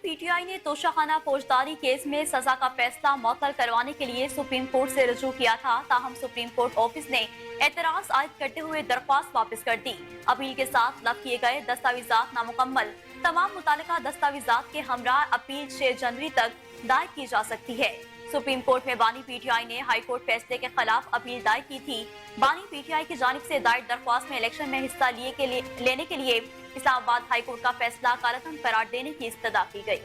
PTI ने तोशाखाना फौजदारी case में सजा का फैसला मुअत्तल करवाने के लिए सुप्रीम कोर्ट से रुजू किया था। ताहम सुप्रीम कोर्ट ऑफिस ने एतराज आयद करते हुए दरख्वास्त वापस कर दी। अपील के साथ तलब किए गए दस्तावेजात नामुकम्मल, तमाम मुतालिका दस्तावेजात के हमरा अपील 6 जनवरी तक दायर की जा सकती है। सुप्रीम कोर्ट में बानी पीटीआई ने हाई कोर्ट फैसले के खिलाफ अपील दायर की थी। बानी पीटीआई की जानिब से दायर दरख्वास्त में इलेक्शन में हिस्सा लेने के लिए इस्लामाबाद हाई कोर्ट का फैसला कालअदम करार देने की इस्तदा की गई।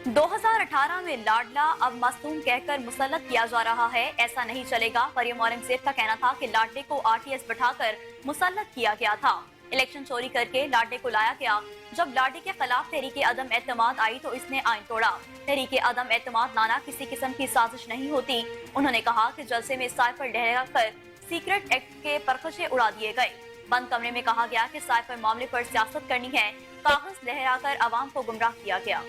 दो 2018 में लाडला अब मस्तूम कहकर मुसल्लत किया जा रहा है। ऐसा नहीं चलेगा। मरियम औरंगजेब का कहना था कि लाडले को आरटीएस बिठाकर मुसल्लत किया गया था। इलेक्शन चोरी करके लाडले को लाया गया। जब लाडले के खिलाफ तहरीके अदम एतमाद आई तो इसने आइन तोड़ा। तहरीके अदम एतमाद लाना किसी किस्म की साजिश नहीं होती। उन्होंने कहा कि जलसे में साइफर लहराकर सीक्रेट एक्ट के परखचे उड़ा दिए गए। बंद कमरे में कहा गया कि साइफर मामले पर सियासत करनी है। कागज लहराकर अवाम को गुमराह किया गया।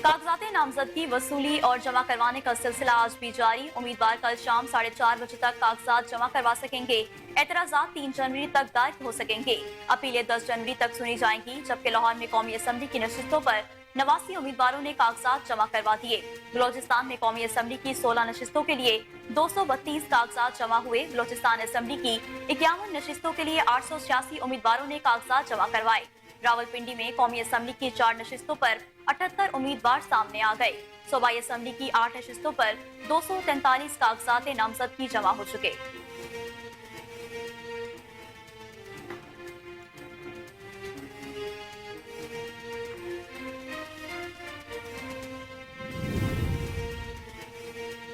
कागजात नामजदगी वसूली और जमा करवाने का सिलसिला आज भी जारी। उम्मीदवार कल शाम 4:30 बजे तक कागजात जमा करवा सकेंगे। एतराजात 3 जनवरी तक दायर हो सकेंगे। अपीलें 10 जनवरी तक सुनी जाएंगी। जबकि लाहौर में कौमी असम्बली की नशिस्तों पर 89 उम्मीदवारों ने कागजात जमा करवा दिए। बलोचिस्तान में कौमी असम्बली की 16 नशिस्तों के लिए 232 कागजात जमा हुए। बलोचिस्तान असम्बली की 51 नशिस्तों के लिए 886 उम्मीदवारों ने कागजात जमा करवाए। रावलपिंडी में कौमी असम्बली की 4 नशिस्तों पर 78 उम्मीदवार सामने आ गए। सूबाई असम्बली की 8 नशिस्तों पर 243 कागजात नामजदगी जमा हो चुके।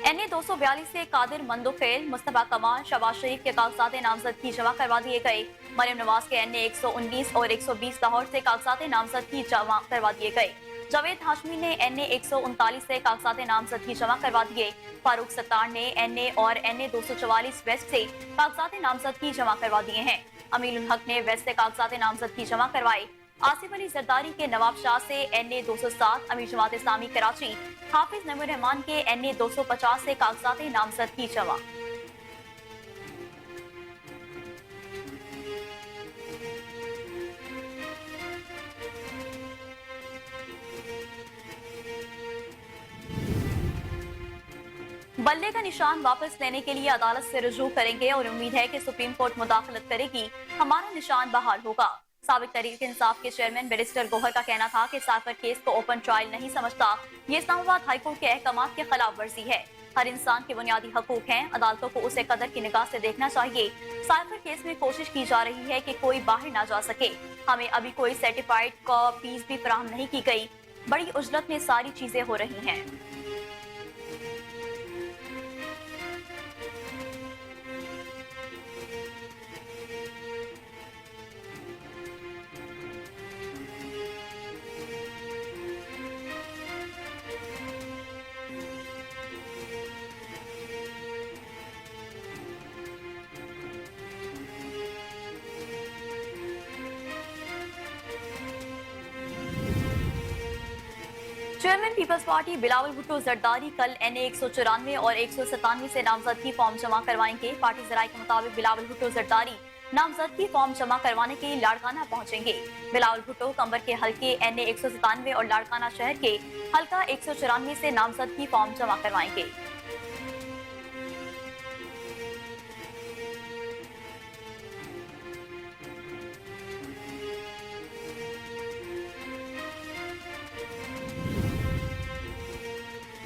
NA 242 से कादिर मंदोखेल, मुस्तफा कमाल, शहबाज शरीफ के कागजात नामजदगी जमा करवा दिए गए। मरियम नवाज के NA 119 और 120 लाहौर से कागजात नामजदगी जमा करवा दिए गए। जावेद हाशमी ने NA 139 से कागजात नामजदगी जमा करवा दिए। फारूक सत्तार ने NA और NA 244 वेस्ट से कागजात नामजदगी जमा करवा दिए हैं। अमील उल हक ने वेस्ट से कागजात नामजदगी जमा करवाए। आसिफ अली जरदारी के नवाब शाह से NA 207, अमीर जमात इस्लामी कराची हाफिज नईमुर रहमान के NA 250 से कागजात नामजदगी जमा। बल्ले का निशान वापस लेने के लिए अदालत से रुजू करेंगे और उम्मीद है कि सुप्रीम कोर्ट मुदाखलत करेगी। हमारा निशान बहाल होगा। साबिक तहरीक इंसाफ के चेयरमैन बैरिस्टर गोहर का कहना था कि साइफर केस को ओपन ट्रायल नहीं समझता। ये इस्लामाबाद हाईकोर्ट के अहकामात की खिलाफ वर्जी है। हर इंसान के बुनियादी हकूक हैं। अदालतों को उसे कदर की निगाह से देखना चाहिए। साइफर केस में कोशिश की जा रही है कि कोई बाहर ना जा सके। हमें अभी कोई सर्टिफाइड कॉपीज भी फराहम नहीं की गई। बड़ी उजलत में सारी चीजें हो रही हैं। चेयरमैन पीपल्स पार्टी बिलावल भुट्टो जरदारी कल NA 194 और 197 से नामजदगी फॉर्म जमा करवाएंगे। पार्टी जराये के मुताबिक बिलावल भुट्टो जरदारी नामजदगी फॉर्म जमा करवाने के लिए लाड़काना पहुंचेंगे। बिलावल भुट्टो कंबर के हल्के NA 197 और लाड़काना शहर के हल्का 194 से नामजदगी फॉर्म जमा करवाएंगे।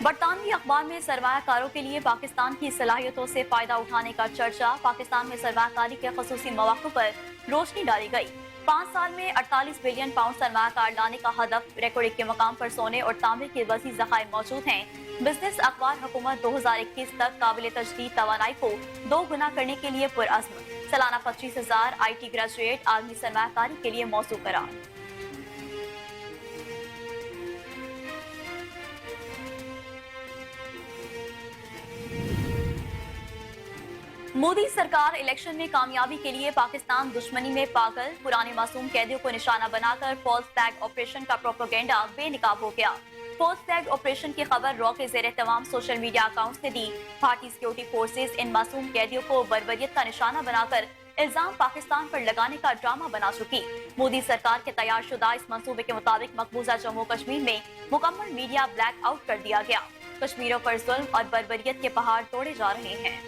बरतानवी अखबार में सरमायाकारों के लिए पाकिस्तान की सलाहियतों से फायदा उठाने का चर्चा। पाकिस्तान में सरमायाकारी के खसूसी मौक़ों पर रोशनी डाली गई। 5 साल में 48 बिलियन पाउंड सरमायाकार लाने का हदफ। रिकॉर्ड के मकाम पर सोने और तांबे के वसी ज़खायर मौजूद हैं। बिजनेस अखबार हुकूमत 2021 तक काबिल तजदीद तवानाई को 2 गुना करने के लिए पुरअज़्म। सालाना 25,000 IT ग्रेजुएट आलमी सरमायाकारी के लिए मौजू करार। मोदी सरकार इलेक्शन में कामयाबी के लिए पाकिस्तान दुश्मनी में पागल, पुराने मासूम कैदियों को निशाना बनाकर फॉल्स फ्लैग ऑपरेशन का प्रोपेगेंडा बेनकाब हो गया। फॉल्स फ्लैग ऑपरेशन की खबर रॉ के ज़ेरे तमाम सोशल मीडिया अकाउंट्स ने दी। भारतीय सिक्योरिटी फोर्सेज इन मासूम कैदियों को बर्बरियत का निशाना बनाकर इल्जाम पाकिस्तान पर लगाने का ड्रामा बना चुकी। मोदी सरकार के तैयार शुदा इस मंसूबे के मुताबिक मकबूजा जम्मू कश्मीर में मुकम्मल मीडिया ब्लैक आउट कर दिया गया। कश्मीरियों पर जुल्म और बर्बरियत के पहाड़ तोड़े जा रहे हैं।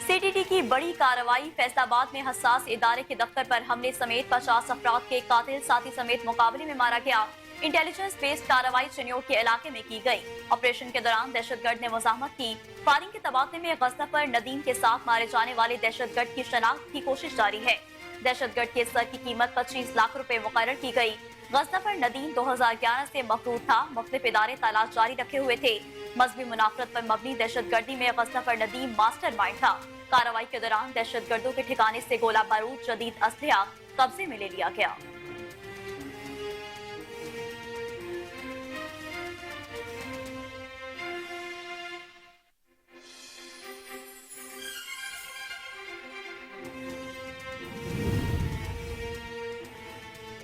सीटीटी की बड़ी कार्रवाई, फैसलाबाद में हसास इदारे के दफ्तर पर हमले समेत 50 अफराद के कातिल साथी समेत मुकाबले में मारा गया। इंटेलिजेंस बेस्ड कार्रवाई चिन्योट के इलाके में की गई। ऑपरेशन के दौरान दहशतगर्द ने मुजाहमत की। फायरिंग के तबादले में गजनफर नदीम के साथ मारे जाने वाले दहशतगर्द की शनाख्त की कोशिश जारी है। दहशतगर्द के सर की कीमत 25 लाख रुपए मुकर्रर की गई। गजनफर नदीम 2011 से मफरूर था। मुख्तलिफ इदारे तलाश जारी रखे हुए थे। मजहबी मुनाफरत पर मबनी दहशतगर्दी में गजनफर नदीम मास्टरमाइंड था। कार्रवाई के दौरान दहशतगर्दों के ठिकाने से गोला बारूद, जदीद असलहा कब्जे में ले लिया गया।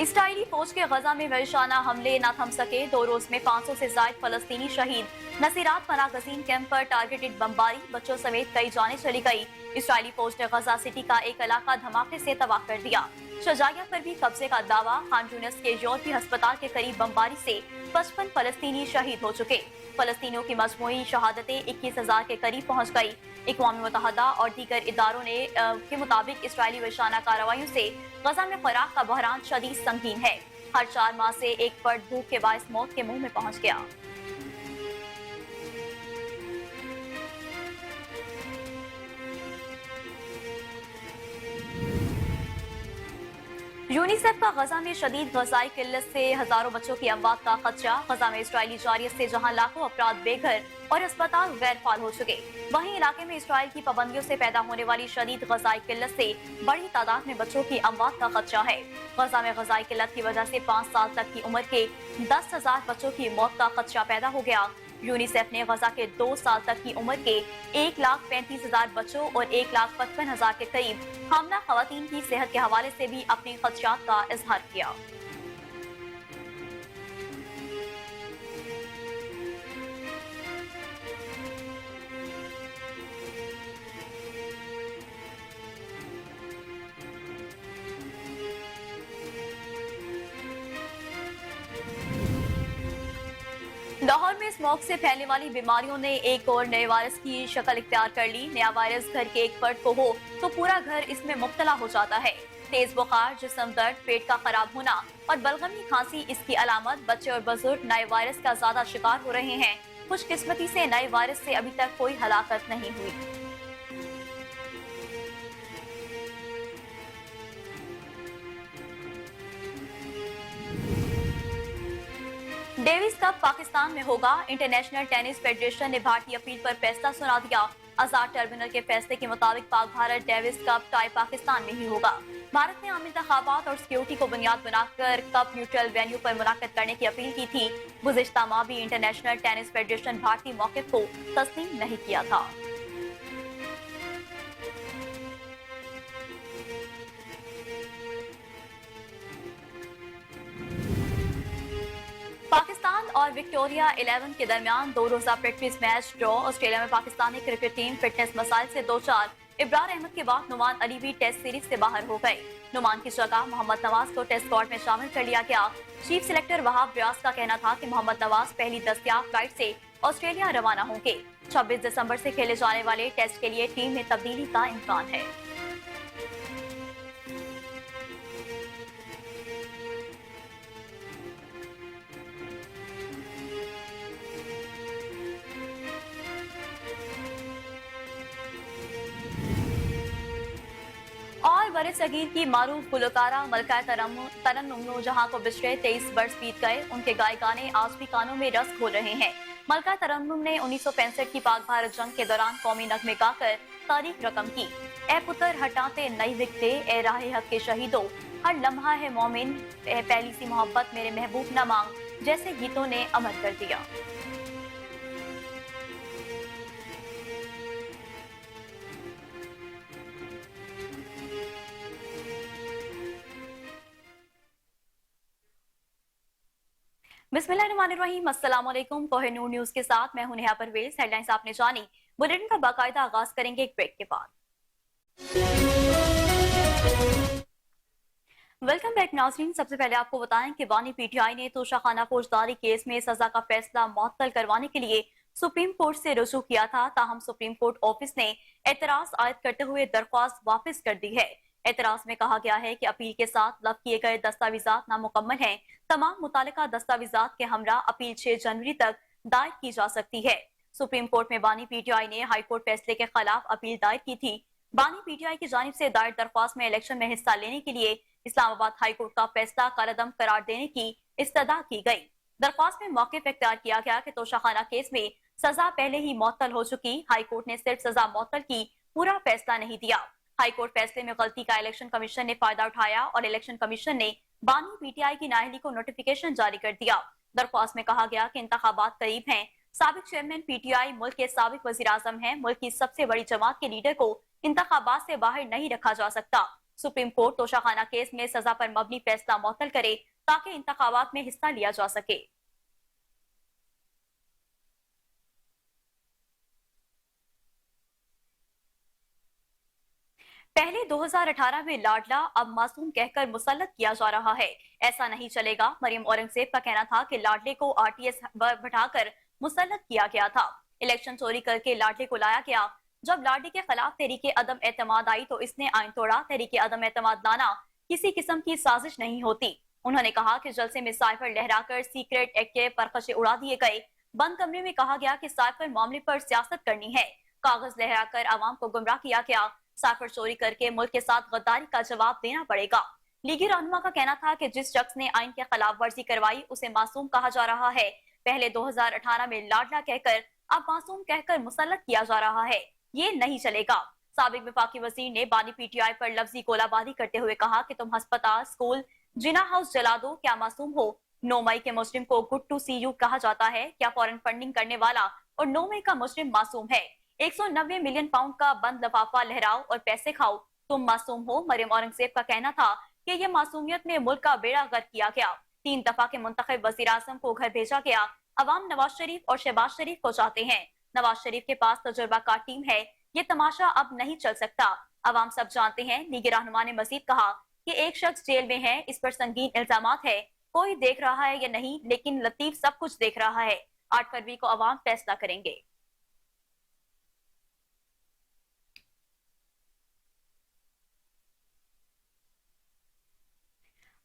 इसराइली फौज के गजा में वहशाना हमले न थम सके। 2 रोज में 500 से ज्यादा फलस्तीनी शहीद। नसीरात पनागजीन कैंप पर टारगेटेड बमबारी, बच्चों समेत कई जानें चली गई। इसराइली फौज ने गजा सिटी का एक इलाका धमाके से तबाह कर दिया। शजाया पर भी कब्जे का दावा। खान यूनिस के यूरोपीय अस्पताल के करीब बमबारी से 55 फलस्तीनी शहीद हो चुके। फलस्तीनियों की मजमूई शहादतें 21,000 के करीब पहुँच गई। अक़वाम मुत्तहिदा और दीगर इदारों ने के मुताबिक इसराइली वहशाना कार्रवाइयों से गजा में खुराक का बहरान शदीद संगीन है। हर 4 माह से एक फर्द भूख के बायस मौत के मुंह में पहुंच गया। यूनिसेफ का गजा में शदीद गजाई किल्लत से हजारों बच्चों की अमवात का खदशा। गजा में इसराइली जारियत से जहां लाखों अफराद बेघर और अस्पताल गैर फाल हो चुके, वहीं इलाके में इसराइल की पाबंदियों से पैदा होने वाली शदीद गजाई किल्लत से बड़ी तादाद में बच्चों की अमवात का खदशा है। गजा में गजाई किल्लत की वजह से 5 साल तक की उम्र के 10,000 बच्चों की मौत का खदशा पैदा हो गया। यूनिसेफ ने गजा के 2 साल तक की उम्र के 1,35,000 बच्चों और 1,55,000 के करीब हामला खवातीन की सेहत के हवाले से भी अपने खदशात का इजहार किया। लाहौर में स्मोक से फैलने वाली बीमारियों ने एक और नए वायरस की शक्ल इख्तियार कर ली। नया वायरस घर के एक फर्द को हो तो पूरा घर इसमें मुब्तला हो जाता है। तेज बुखार, जिस्म दर्द, पेट का खराब होना और बलगमी खांसी इसकी अलामत। बच्चे और बुजुर्ग नए वायरस का ज्यादा शिकार हो रहे हैं। खुशकिस्मती से नए वायरस से अभी तक कोई हलाकत नहीं हुई। डेविस कप पाकिस्तान में होगा। इंटरनेशनल टेनिस फेडरेशन ने भारतीय अपील पर फैसला सुना दिया। आजाद ट्रिब्यूनल के फैसले के मुताबिक Pak Bharat Davis cup tie Pakistan में ही होगा। भारत ने आम इंतखाबात और सिक्योरिटी को बुनियाद बनाकर कप न्यूट्रल वेन्यू पर मुनाकिद करने की अपील की थी। गुज़िश्ता माह भी इंटरनेशनल टेनिस फेडरेशन भारतीय मौक़िफ़ को तस्लीम नहीं किया था। पाकिस्तान और विक्टोरिया 11 के दरमियान 2 रोजा प्रैक्टिस मैच ड्रॉ। ऑस्ट्रेलिया में पाकिस्तानी क्रिकेट टीम फिटनेस मसाइल से 2-4। इब्रार अहमद के बाद नुमान अली भी टेस्ट सीरीज से बाहर हो गए। नुमान की जगह मोहम्मद नवाज को टेस्ट स्क्वाड में शामिल कर लिया गया। चीफ सिलेक्टर वहाब रियाज का कहना था कि मोहम्मद नवाज पहली दस्तयाब फ्लाइट से ऑस्ट्रेलिया रवाना होंगे। 26 दिसंबर से खेले जाने वाले टेस्ट के लिए टीम में तब्दीली का इम्कान है। और वरिस सगीर की मारूफ गुलकारा मलका तरन्नुम नूरजहां को बिछड़े 23 बरस बीत गए। उनके गाए गाने आज भी कानों में रस घोल रहे हैं। मलका तरन्नुम ने 1965 की पाक भारत जंग के दौरान कौमी नगमे गाकर तारीख रकम की। ए पुत्र हटाते नई विकते, ए राहे हक के शहीदों, हर लम्हा है मोमिन, ए पहली सी मोहब्बत मेरे महबूब न मांग जैसे गीतों ने अमर कर दिया। बिस्मिल्लाहिर्रहमानिर्रहीम, अस्सलाम वालेकुम। कोहिनूर न्यूज के साथ मैं हूं नेहा परवेज। हेडलाइंस आपने जानी, बुलेटिन का बाकायदा आगाज करेंगे एक ब्रेक के बाद। वेलकम बैक नाज़रीन। सबसे पहले आपको बताएं कि बानी पीटीआई ने तोशाखाना फौजदारी केस में सजा का फैसला मुअत्तल करवाने के लिए सुप्रीम कोर्ट से रुजू किया था। ताहम सुप्रीम कोर्ट ऑफिस ने एतराज आयद करते हुए दरख्वास्त वापस कर दी है। एतराज में कहा गया है कि अपील के साथ तलब किए गए दस्तावेजात नामुकम्मल हैं। तमाम मुतालिका दस्तावेजात के हमरा अपील 6 जनवरी तक दायर की जा सकती है। सुप्रीम कोर्ट में बानी पीटीआई ने हाई कोर्ट फैसले के खिलाफ अपील दायर की थी। बानी पीटीआई की जानिब से दायर दरख्वास्त में इलेक्शन में हिस्सा लेने के लिए इस्लामाबाद हाई कोर्ट का फैसला कालअदम करार देने की इस्तदा की गई। दरख्वास्त में मौक़िफ़ इख्तियार किया गया कि तोशाखाना केस में सजा पहले ही मुअत्तल हो चुकी। हाई कोर्ट ने सिर्फ सजा मुअत्तल की, पूरा फैसला नहीं दिया। हाई कोर्ट फैसले में गलती का इलेक्शन कमीशन ने फायदा उठाया और इलेक्शन कमीशन ने बानी पीटीआई की नाअहली को नोटिफिकेशन जारी कर दिया। दरख्वास्त में कहा गया कि इंतखाबात करीब हैं। साबिक चेयरमैन पीटीआई मुल्क के साबिक वज़ीर आज़म हैं। मुल्क की सबसे बड़ी जमात के लीडर को इंतखाबात से बाहर नहीं रखा जा सकता। सुप्रीम कोर्ट तोशाखाना केस में सजा पर मबनी फैसला मुअत्तल करे ताकि इंतखाबात में हिस्सा लिया जा सके। पहले 2018 में लाडला अब मासूम कहकर मुसल्लत किया जा रहा है। ऐसा नहीं चलेगा। मरियम औरंगजेब का कहना था कि लाडले को आरटीएस बैठाकर मुसल्लत किया गया था। इलेक्शन चोरी करके लाडले को लाया गया। जब लाडली के खिलाफ तहरीके अदम एतमाद आई तो इसने आइन तोड़ा। तहरीके अदम एतमाद लाना किसी किस्म की साजिश नहीं होती। उन्होंने कहा कि जलसे में साइफर लहराकर सीक्रेट एक्ट के परखचे उड़ा दिए गए। बंद कमरे में कहा गया कि साइफर मामले पर सियासत करनी है। कागज लहराकर आवाम को गुमराह किया गया। साइफर चोरी करके मुल्क के साथ गद्दारी का जवाब देना पड़ेगा। लीगी रहनुमा का कहना था कि जिस शख्स ने आइन के खिलाफ वर्जी करवाई उसे मासूम कहा जा रहा है। पहले 2018 में लाडला कहकर अब मासूम कहकर मुसल्लत किया जा रहा है। ये नहीं चलेगा। साबिक वफाकी वजीर ने बानी पीटीआई पर लफ्जी गोलाबारी करते हुए कहा कि तुम अस्पताल, स्कूल, जिना हाउस जला दो, क्या मासूम हो? 9 मई के मुस्लिम को गुड टू सी यू कहा जाता है। क्या फॉरेन फंडिंग करने वाला और 9 मई का मुस्लिम मासूम है? 190 मिलियन पाउंड का बंद लफाफा लहराओ और पैसे खाओ, तुम मासूम हो? मरियम औरंगजेब का कहना था कि यह मासूमियत में मुल्क का बेड़ा गर्क किया गया। 3 दफा के मुंतखब वजीर आजम को घर भेजा गया। अवाम नवाज शरीफ और शहबाज शरीफ को चाहते हैं। नवाज शरीफ के पास तजुर्बाकार टीम है। ये तमाशा अब नहीं चल सकता। अवाम सब जानते हैं। लीगी रहनुमा ने मजीद कहा कि एक शख्स जेल में है, इस पर संगीन इल्जामात है। कोई देख रहा है या नहीं, लेकिन लतीफ सब कुछ देख रहा है। 8 फरवरी को अवाम फैसला करेंगे।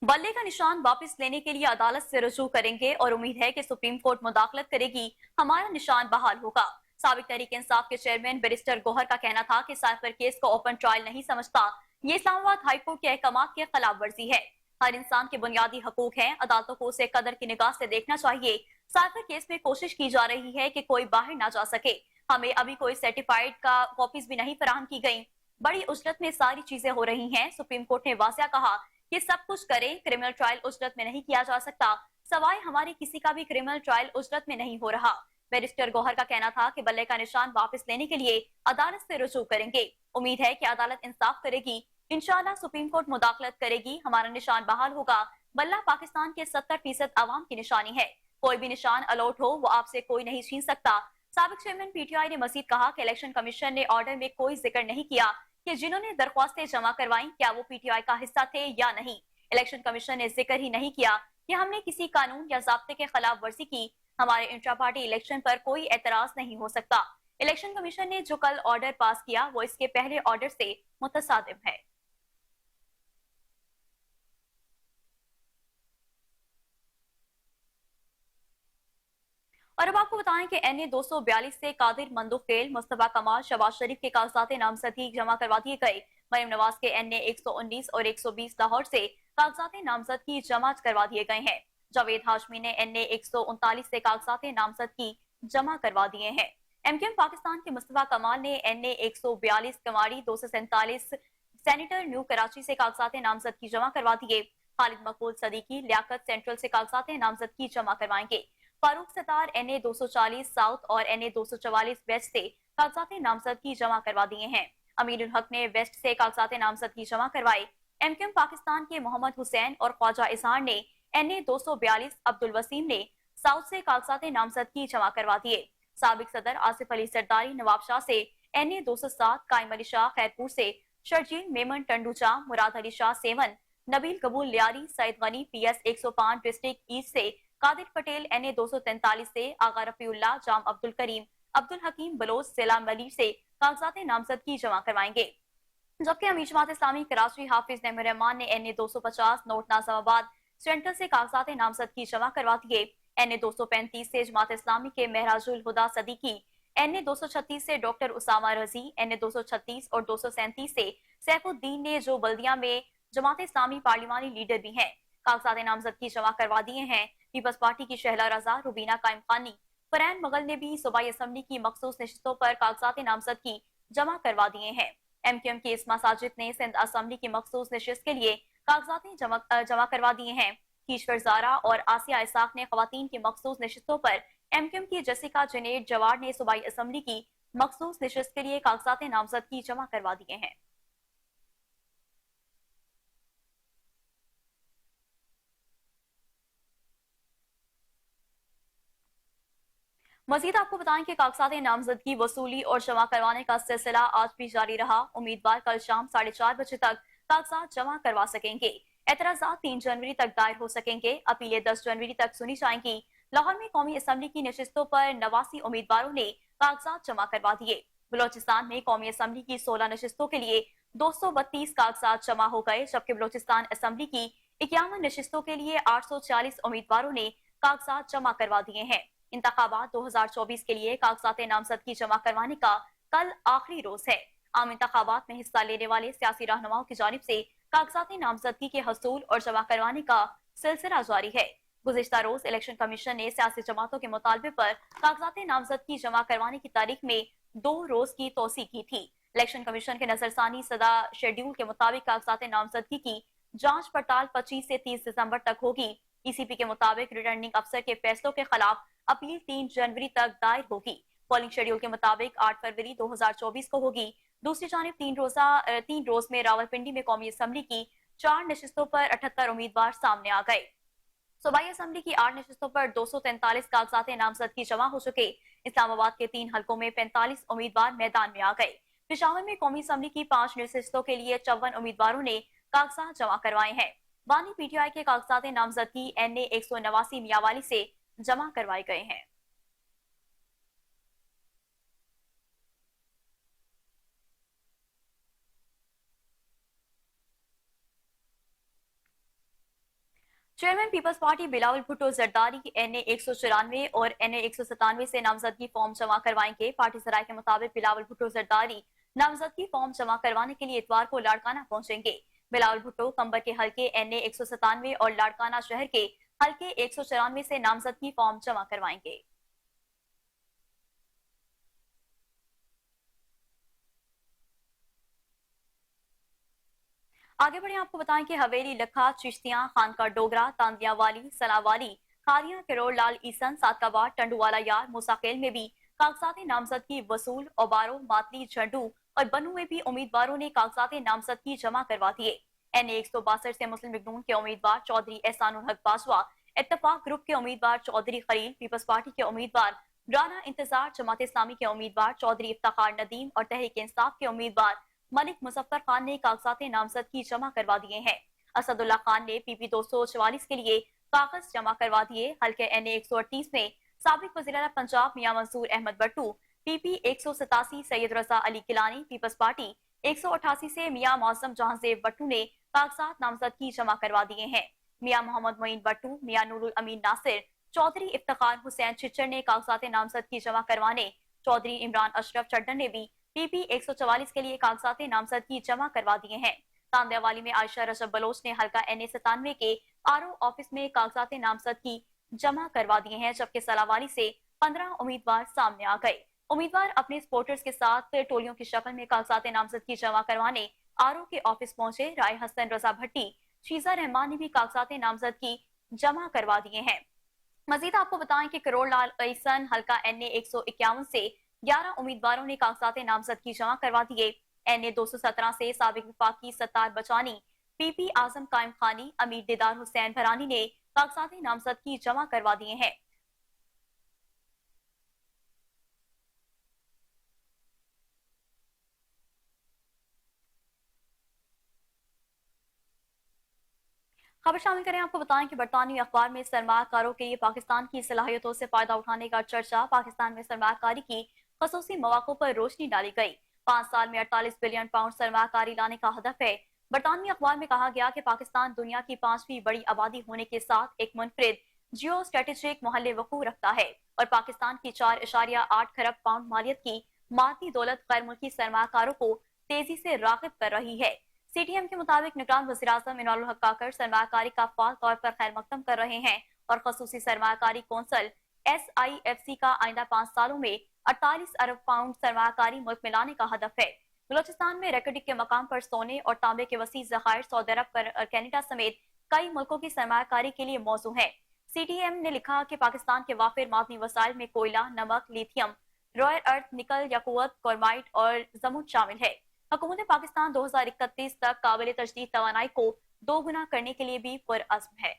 बल्ले का निशान वापस लेने के लिए अदालत से रुजू करेंगे और उम्मीद है कि सुप्रीम कोर्ट मुदाखलत करेगी, हमारा निशान बहाल होगा। साबिक तहरीक इंसाफ के चेयरमैन बैरिस्टर गौहर का कहना था कि साइफर केस को ओपन ट्रायल नहीं समझता। ये इस्लामाबाद हाई कोर्ट के अहकामात की खिलाफ वर्जी है। हर इंसान के बुनियादी हकूक हैं। अदालतों को उसे कदर की निगाह से देखना चाहिए। साइफर केस में कोशिश की जा रही है कि कोई बाहर ना जा सके। हमें अभी कोई सर्टिफाइड का कॉपीज भी नहीं फराहम की गई। बड़ी उजरत में सारी चीजें हो रही हैं। सुप्रीम कोर्ट ने वाजिया कहा कि सब कुछ करें, क्रिमिनल ट्रायल उजरत में नहीं किया जा सकता। सवाए हमारे किसी का भी क्रिमिनल ट्रायल उजरत में नहीं हो रहा। बैरिस्टर गौहर का कहना था कि बल्ले का निशान वापस लेने के लिए अदालत से रुजू करेंगे। उम्मीद है कि अदालत इंसाफ करेगी। इंशाअल्लाह सुप्रीम कोर्ट मुदाखलत करेगी, हमारा निशान बहाल होगा। बल्ला पाकिस्तान के 70% आवाम की निशानी है। कोई भी निशान अलॉट हो, वो आपसे कोई नहीं छीन सकता। साबिक चेयरमैन पीटीआई ने मजीद कहा कि इलेक्शन कमीशन ने ऑर्डर में कोई जिक्र नहीं किया कि जिन्होंने दरख्वास्तें जमा करवाई क्या वो पीटीआई का हिस्सा थे या नहीं। इलेक्शन कमीशन ने जिक्र ही नहीं किया कि हमने किसी कानून या ज़ाब्ते के खिलाफ वर्जी की। हमारे इंट्रा पार्टी इलेक्शन पर कोई एतराज नहीं हो सकता। इलेक्शन कमीशन ने जो कल ऑर्डर पास किया वो इसके पहले ऑर्डर से मुतसादिम है। और अब आपको बताएं कि NA 242 से कादिर मंदुखेल, मुस्तफा कमाल, शहबाज शरीफ के कागजात नामजदगी जमा करवा दिए गए। मरियम नवाज के NA 119 और 120 लाहौर से कागजात नामजदगी जमा करवा दिए गए हैं। जावेद हाशमी ने NA 139 से कागजात नामजदगी जमा करवा दिए हैं। एमक्यूएम पाकिस्तान के मुस्तफा कमाल ने NA 142 कमाड़ी 247 सेनेटर न्यू कराची से कागजात नामजदगी जमा करवा दिए। खालिद मकबूल सदीकी लियाकत सेंट्रल से कागजात नामजदगी जमा करवाएंगे। फारूक सतार NA 240 साउथ और NA 244 वेस्ट से कागजात नामजदगी जमा करवा दिए हैं। अमीरुल हक ने वेस्ट से कागजात नामजदगी जमा करवाए। एमक्यूएम पाकिस्तान के मोहम्मद हुसैन और ख्वाजा इजहार ने NA 242, अब्दुल वसीम ने साउथ से कागजात नामजदगी जमा करवा दिए। साबिक सदर आसिफ अली सरदारी नवाब शाह से NA 207, कायम अली शाह खैरपुर से शर्जील मेमन टंडूचा, Murad Ali Shah Sehwan, Nabeel Gabol Lyari, Saeed Ghani PS 105 district east से, कादिर पटेल NA 243 से, आगा रफीउल्लाह, जाम अब्दुल करीम, अब्दुल हकीम बलोच जिला मलिर से कागजात नामजदगी जमा करवाएंगे। जबकि अमीर जमात इस्लामी कराची हाफिज नईमुर रहमान ने NA 250 नोट नाज़िमाबाद सेंट्रल से कागजात नामजदगी जमा करवा दिए। NA 235 से जमात इस्लामी के महराजुल हुदा सदीकी, NA 236 से डॉक्टर उसामा रजी, NA 236 और 237 से सैफुद्दीन ने जो बल्दिया में जमात इस्लामी पार्लिमानी लीडर भी हैं, कागजात नामजदगी जमा करवा दिए हैं। पीपल्स पार्टी की शहला रजा, रुबीना कायम खानी, फरैन मगल ने भी सूबाई असम्बली की मखसूस नशिस्तों पर कागजात नामजदगी जमा करवा दिए हैं। एमक्यूएम के इस्मा साजिद ने सिंध असम्बली की मखसूस नशिस्त के लिए कागजात जमा करवा दिए हैं। ईश्वर जारा और आसिया इसाक ने खवातीन की मखसूस नशिस्तों पर, एमक्यूएम की जेसिका जनेट जवार ने सूबाई असम्बली की मखसूस नशिस्त के लिए कागजात नामजदगी जमा करवा दिए हैं। मजीद आपको बताएं कि कागजात नामजदगी वसूली और जमा करवाने का सिलसिला आज भी जारी रहा। उम्मीदवार कल शाम 4:30 बजे तक कागजात जमा करवा सकेंगे। एतराजात 3 जनवरी तक दायर हो सकेंगे। अपीलें 10 जनवरी तक सुनी जाएंगी। लाहौर में कौमी असम्बली की नशिस्तों पर 89 उम्मीदवारों ने कागजात जमा करवा दिए। बलोचिस्तान में कौमी असम्बली की 16 नशिस्तों के लिए 232 कागजात जमा हो गए, जबकि बलोचिस्तान असम्बली की 51 नशिस्तों के लिए 840 उम्मीदवारों ने कागजात जमा करवा दिए हैं। इंतखाबात 2024 के लिए कागजात नामजदगी जमा करवाने का कल आखिरी रोज है। आम इंतखाबात में हिस्सा लेने वाले सियासी रहनुमाओं की जानिब से कागजात नामजदगी के हसूल और जमा करवाने का सिलसिला जारी है। गुज़िश्ता रोज इलेक्शन कमीशन ने सियासी जमातों के मुतालबे पर कागजात नामजदगी जमा करवाने की तारीख में 2 रोज की तोसी की थी। इलेक्शन कमीशन के नजरसानी सदा शेड्यूल के मुताबिक कागजात नामजदगी की जांच पड़ताल 25 से 30 दिसंबर तक होगी। ECP के मुताबिक रिटर्निंग अफसर के फैसलों के खिलाफ अपील 3 जनवरी तक दायर होगी। पोलिंग शेड्यूल के मुताबिक 8 फरवरी 2024 को होगी। दूसरी जानिब 3 रोज में रावलपिंडी में कौमी असम्बली की 4 नशिस्तों पर 78 उम्मीदवार सामने आ गए। सूबाई असम्बली की 8 नशिस्तों पर 243 कागजात नामजदगी जमा हो चुके। इस्लामाबाद के 3 हलकों में 45 उम्मीदवार मैदान में आ गए। पेशावर में कौमी असम्बली की 5 नशिस्तों के लिए 54 उम्मीदवारों ने कागजात जमा करवाए हैं। बानी PTI के कागजात नामजदगी NA 189 मियावाली से जमा करवाए गए हैं। चेयरमैन पीपल्स पार्टी बिलावल भुट्टो जरदारी NA 194 और NA 197 से नामजदगी फॉर्म जमा करवाएंगे। पार्टी सराय के मुताबिक बिलावल भुट्टो जरदारी नामजदगी फॉर्म जमा करवाने के लिए इतवार को लाड़काना पहुंचेंगे। बिलावल भुट्टो कंबर के हल्के NA 197 और लाड़काना शहर के हल्के 194 से नामजदगी फॉर्म जमा करवाएंगे। आगे बढ़े आपको बताएं कि हवेली लखा, चिश्तियां, खानका डोगरा, तांदियावाली, सलावाली, खारियां, किरोड़ लाल ईसन, सातकाबाद, टंडूवाला यार, मुसाकिल में भी कागजात नामजदगी वसूल। ओबारो, मातली, झंडू और बनू में भी उम्मीदवारों ने कागजात नामजदगी जमा करवा दिए। NA 162 से मुस्लिम लीग नून के उम्मीदवार चौधरी एहसानुल हक बाजवा, इत्तफाक ग्रुप के उम्मीदवार चौधरी खलील, पीपल्स पार्टी के उम्मीदवार राना इंतजार, जमात इस्लामी के उम्मीदवार चौधरी इफ्ताखार नदीम और तहरीक इंसाफ के उम्मीदवार मलिक मुजफ्फर खान ने कागजात नामजदगी जमा करवा दिए हैं। असदुल्ला खान ने PP 244 के लिए कागज जमा करवा दिए। हल्के NA 138 में साबिक वज़ीर पंजाब मियां मंसूर अहमद बट्टू, PP 187 सैयद रजा अली किलानी, पीपल्स पार्टी 188 से मियां मौसम जहांजेब बट्टू ने कागजात नामजदगी जमा करवा दिए हैं। मियां मोहम्मद मोइन बट्टू, मियां नूरुल अमीन नासिर, चौधरी इफ्तिखार हुसैन छिच्चर ने कागजात नामजदगी जमा करवाने। चौधरी इमरान अशरफ चड्डन ने भी PP 144 के लिए कागजात नामजदगी जमा करवा दिए हैं। तांदियावाली में आयशा रजब बलोच ने हल्का NA 97 के RO ऑफिस में कागजात नामजदगी जमा करवा दिए हैं, जबकि सलावाली से 15 उम्मीदवार सामने आ गए। उम्मीदवार अपने सपोर्टर्स के साथ टोलियों की शक्ल में कागजात नामजदगी जमा करवाने आरओ के ऑफिस पहुंचे। राय हसन, रजा भट्टी, शीजा रहमान ने भी कागजात नामजदगी जमा करवा दिए हैं। मजीद आपको बताएं कि करोड़ लाल ऐसन हल्का NA 151 से 11 उम्मीदवारों ने कागजात नामजदगी जमा करवा दिए। NA 217 से साबिक विफाकी सत्तार बचानी, PP आजम कायम खानी, अमीर दीदार हुसैन भरानी ने कागजात नामजदगी जमा करवा दिए हैं। खबर शामिल करें, आपको बताएं कि बरतानवी अखबार में सरमाकारों के लिए पाकिस्तान की सलाहियतों से फायदा उठाने का चर्चा। पाकिस्तान में सरमाकारी की खसूसी मौकों पर रोशनी डाली गई। 5 साल में 48 बिलियन पाउंड सरमाकारी लाने का हदफ है। बरतानवी अखबार में कहा गया कि पाकिस्तान दुनिया की 5वीं बड़ी आबादी होने के साथ एक मुनफरिद जियो स्ट्रेटेजिक मोहल्ले वकूफ रखता है और पाकिस्तान की 4.8 खरब पाउंड मालियत की मादी दौलत गैर मुल्की सरमाकारों को तेजी से राग़िब कर रही है। CTM के मुताबिक निगरान वज़ीर-ए-आज़म इनामुल हक काकर सरमाकारी का फाल तौर पर खैर मकदम कर रहे हैं और खसूसी सरमाकारी कौंसल SIFC का आइंदा 5 सालों में 48 अरब पाउंड सरमाकारी मुल्क में लाने का हदफ है। बलोचिस्तान में रेकॉर्डिंग के मकाम पर सोने और तांबे के वसी ज़खायर सऊदी अरब, कनाडा समेत कई मुल्कों की सरमाकारी के लिए मौजू है। CTM ने लिखा कि पाकिस्तान के वाफिर मादनी वसाइल में कोयला, नमक, लिथियम, रॉयर अर्थ, निकल, यकुत, क्रोमाइट और जमुन शामिल है। हुकूमत पाकिस्तान 2031 तक काबिल तजदीद तवानाई को 2 गुना करने के लिए भी पुरअज़्म है।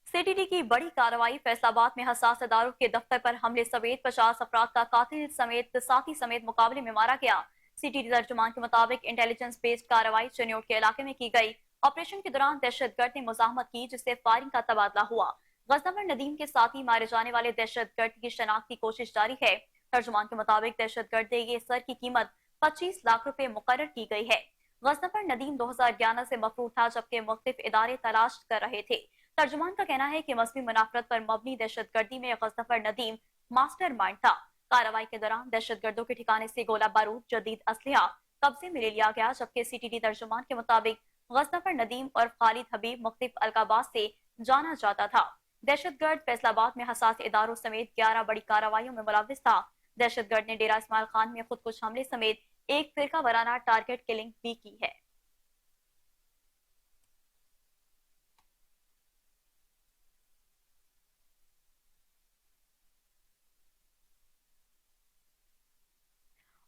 CTD की बड़ी कार्रवाई। फैसलाबाद में हसास इदारों के दफ्तर पर हमले समेत 50 अफराद का कातिल समेत साथी समेत मुकाबले में मारा गया। CTD तर्जुमान के मुताबिक इंटेलिजेंस बेस्ड कार्रवाई चनियोट के इलाके में की गई। ऑपरेशन के दौरान दहशतगर्द ने मुजाहमत की, जिससे फायरिंग का तबादला हुआ। गजनफर नदीम के साथ ही मारे जाने वाले दहशतगर्द की शनाख्त की कोशिश जारी है। तर्जुमान के मुताबिक दहशतगर्द ये सर की कीमत 25 लाख रुपए मुकर्रर की गई है। गजनफर नदीम 2011 से मफरूर था, जबकि मुख्तलिफ इदारे तलाश कर रहे थे। तर्जुमान का कहना है कि मजहबी मुनाफरत पर मबनी दहशतगर्दी में गजनफर नदीम मास्टर माइंड था। कार्रवाई के दौरान दहशतगर्दों के ठिकाने से गोला बारूद, जदीद असलहा कब्जे में ले लिया गया, जबकि CTD तर्जुमान के मुताबिक गजनफर नदीम और खालिद हबीब मुख्तलिफ अलकाबात से जाना जाता था। दहशतगर्द फैसलाबाद में हसास इदारों समेत 11 बड़ी कार्रवाइयों में मुलविस था। दहशतगर्द ने डेरा इस्माइल खान में खुदकुश हमले समेत एक फिरका वाराना टारगेट किलिंग भी की है।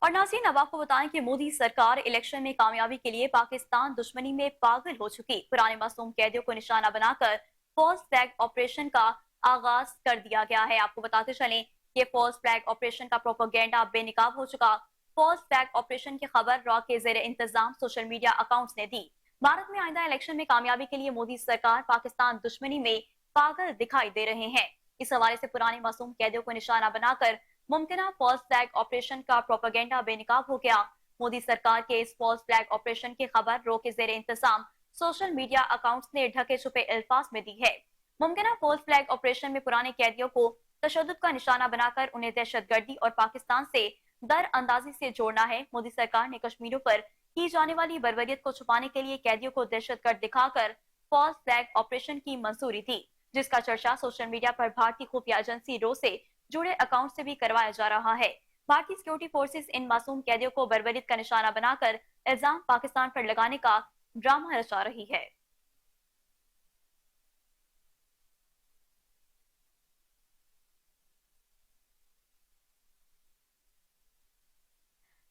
और नाज़रीन, अब आपको बताएं कि मोदी सरकार इलेक्शन में कामयाबी के लिए पाकिस्तान दुश्मनी में पागल हो चुकी। पुराने मासूम कैदियों को निशाना बनाकर फॉल्स फ्लैग ऑपरेशन का आगाज कर दिया गया है। आपको बताते चलें कि फॉल्स फ्लैग ऑपरेशन का प्रोपेगेंडा बेनकाब हो चुका। फॉल्स फ्लैग ऑपरेशन की खबर रॉ के जेर इंतजाम सोशल मीडिया अकाउंट्स ने दी। भारत में आइंदा इलेक्शन में कामयाबी के लिए मोदी सरकार पाकिस्तान दुश्मनी में पागल दिखाई दे रहे हैं। इस हवाले से पुराने मासूम कैदियों को निशाना बनाकर मुमकिना फॉल्स फ्लैग ऑपरेशन का प्रोपेगेंडा बेनकाब हो गया। मोदी सरकार के इस फॉल्स फ्लैग ऑपरेशन की खबर रो के जेर इंतजाम सोशल मीडिया अकाउंट्स ने ढके छुपे अल्फाज में दी है। मुमकिना फॉल्स फ्लैग ऑपरेशन में पुराने कैदियों को तशद्दुद का निशाना बनाकर उन्हें दहशतगर्दी और पाकिस्तान से दर अंदाजी से जोड़ना है। मोदी सरकार ने कश्मीरियों पर की जाने वाली बर्बरियत को छुपाने के लिए कैदियों को दहशतगर्द दिखाकर फॉल्स फ्लैग ऑपरेशन की मंजूरी दी, जिसका चर्चा सोशल मीडिया पर भारतीय खुफिया एजेंसी रो से जुड़े अकाउंट से भी करवाया जा रहा है। भारतीय सिक्योरिटी फोर्सेस इन मासूम कैदियों को बर्बरियत का निशाना बनाकर इल्जाम पाकिस्तान पर लगाने का ड्रामा रचा रही है।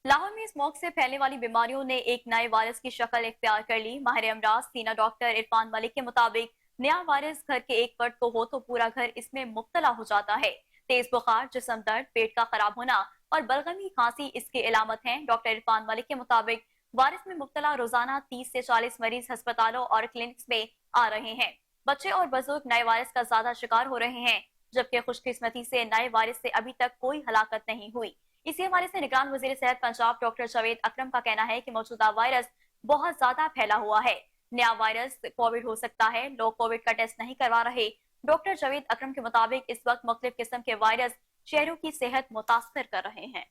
लाहौर में स्मोक से फैलने वाली बीमारियों ने एक नए वायरस की शक्ल इख्तियार कर ली। माहिर अमराज सीना डॉक्टर इरफान मलिक के मुताबिक नया वायरस घर के एक फर्द को हो तो पूरा घर इसमें मुब्तला हो जाता है। तेज बुखार, जिस्म दर्द, पेट का खराब होना और बलगमी खांसी इसकी अलामत हैं। डॉक्टर इरफान मलिक के मुताबिक वायरस में मुब्तला रोजाना 30 से 40 मरीज अस्पतालों और क्लिनिक्स में आ रहे हैं। बच्चे और बुजुर्ग नए वायरस का ज्यादा शिकार हो रहे हैं, जबकि खुशकिस्मती से नए वायरस से अभी तक कोई हलाकत नहीं हुई। इसी हवाले से निगरान वजीर सेहत पंजाब डॉक्टर जावेद अकरम का कहना है कि मौजूदा वायरस बहुत ज्यादा फैला हुआ है। नया वायरस कोविड हो सकता है, लोग कोविड का टेस्ट नहीं करवा रहे। डॉक्टर जावेद अकरम के मुताबिक इस वक्त मुख्तलिफ किस्म के वायरस शहरों की सेहत मुतासर कर रहे हैं।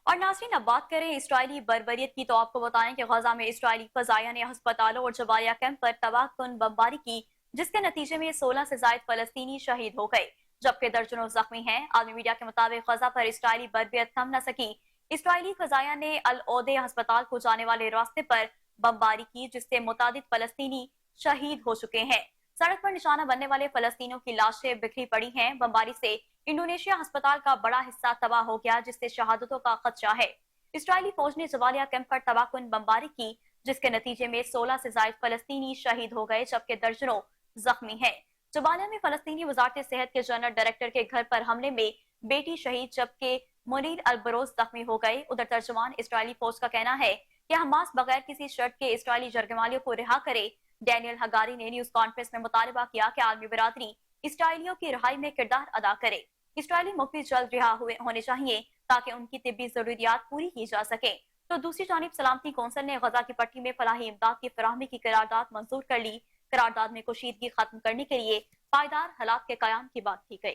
اور ناظرین اب بات کریں اسرائیلی بربریت کی تو آپ کو بتائیں کہ غزہ میں اسرائیلی فضائیہ نے ہسپتالوں اور جبالیہ کیمپ پر تباہ کن بمباری کی، جس کے نتیجے میں 16 سے زائد فلسطینی شہید ہو گئے جبکہ درجنوں زخمی ہیں۔ عالمی میڈیا کے مطابق غزہ پر اسرائیلی بربریت تھم نہ سکی۔ اسرائیلی فضائیہ نے العودے ہسپتال کو جانے والے راستے پر بمباری کی، جس سے متعدد فلسطینی شہید ہو چکے ہیں۔ سڑک پر نشانہ بننے والے فلسطینیوں کی لاشیں بکھری پڑی ہیں۔ بمباری سے انڈونیشیا ہسپتال کا بڑا حصہ تباہ ہو گیا، جس سے شہادتوں کا خدشہ ہے۔ اسرائیلی فوج نے جبالیہ کیمپ پر تباہ کن بمباری کی، جس کے نتیجے میں 16 سے زائد فلسطینی شہید ہو گئے جبکہ درجنوں زخمی ہیں۔ جبالیہ میں فلسطینی وزارت صحت کے جنرل ڈائریکٹر کے گھر پر حملے میں بیٹی شہید جبکہ منیر البروز زخمی ہو گئے۔ ادھر ترجمان اسرائیلی فوج کا کہنا ہے کہ حماس بغیر کسی شرط کے اسرائیلی جرگمالیوں کو رہا کرے۔ ڈینیل ہگاری نے نیوز کانفرنس میں مطالبہ کیا کہ عالمی برادری اسرائیلیوں کی رہائی میں کردار ادا کرے۔ اسرائیلی مفتی جلد رہا ہونے چاہیے تاکہ ان کی طبی ضروریات پوری کی جا سکیں۔ تو دوسری جانب سلامتی کونسل نے غزہ کی پٹی میں فلاحی امداد کی فراہمی کی قرارداد منظور کر لی۔ قرارداد میں کشیدگی ختم کرنے کے لیے پائیدار حالات کے قیام کی بات کی گئی۔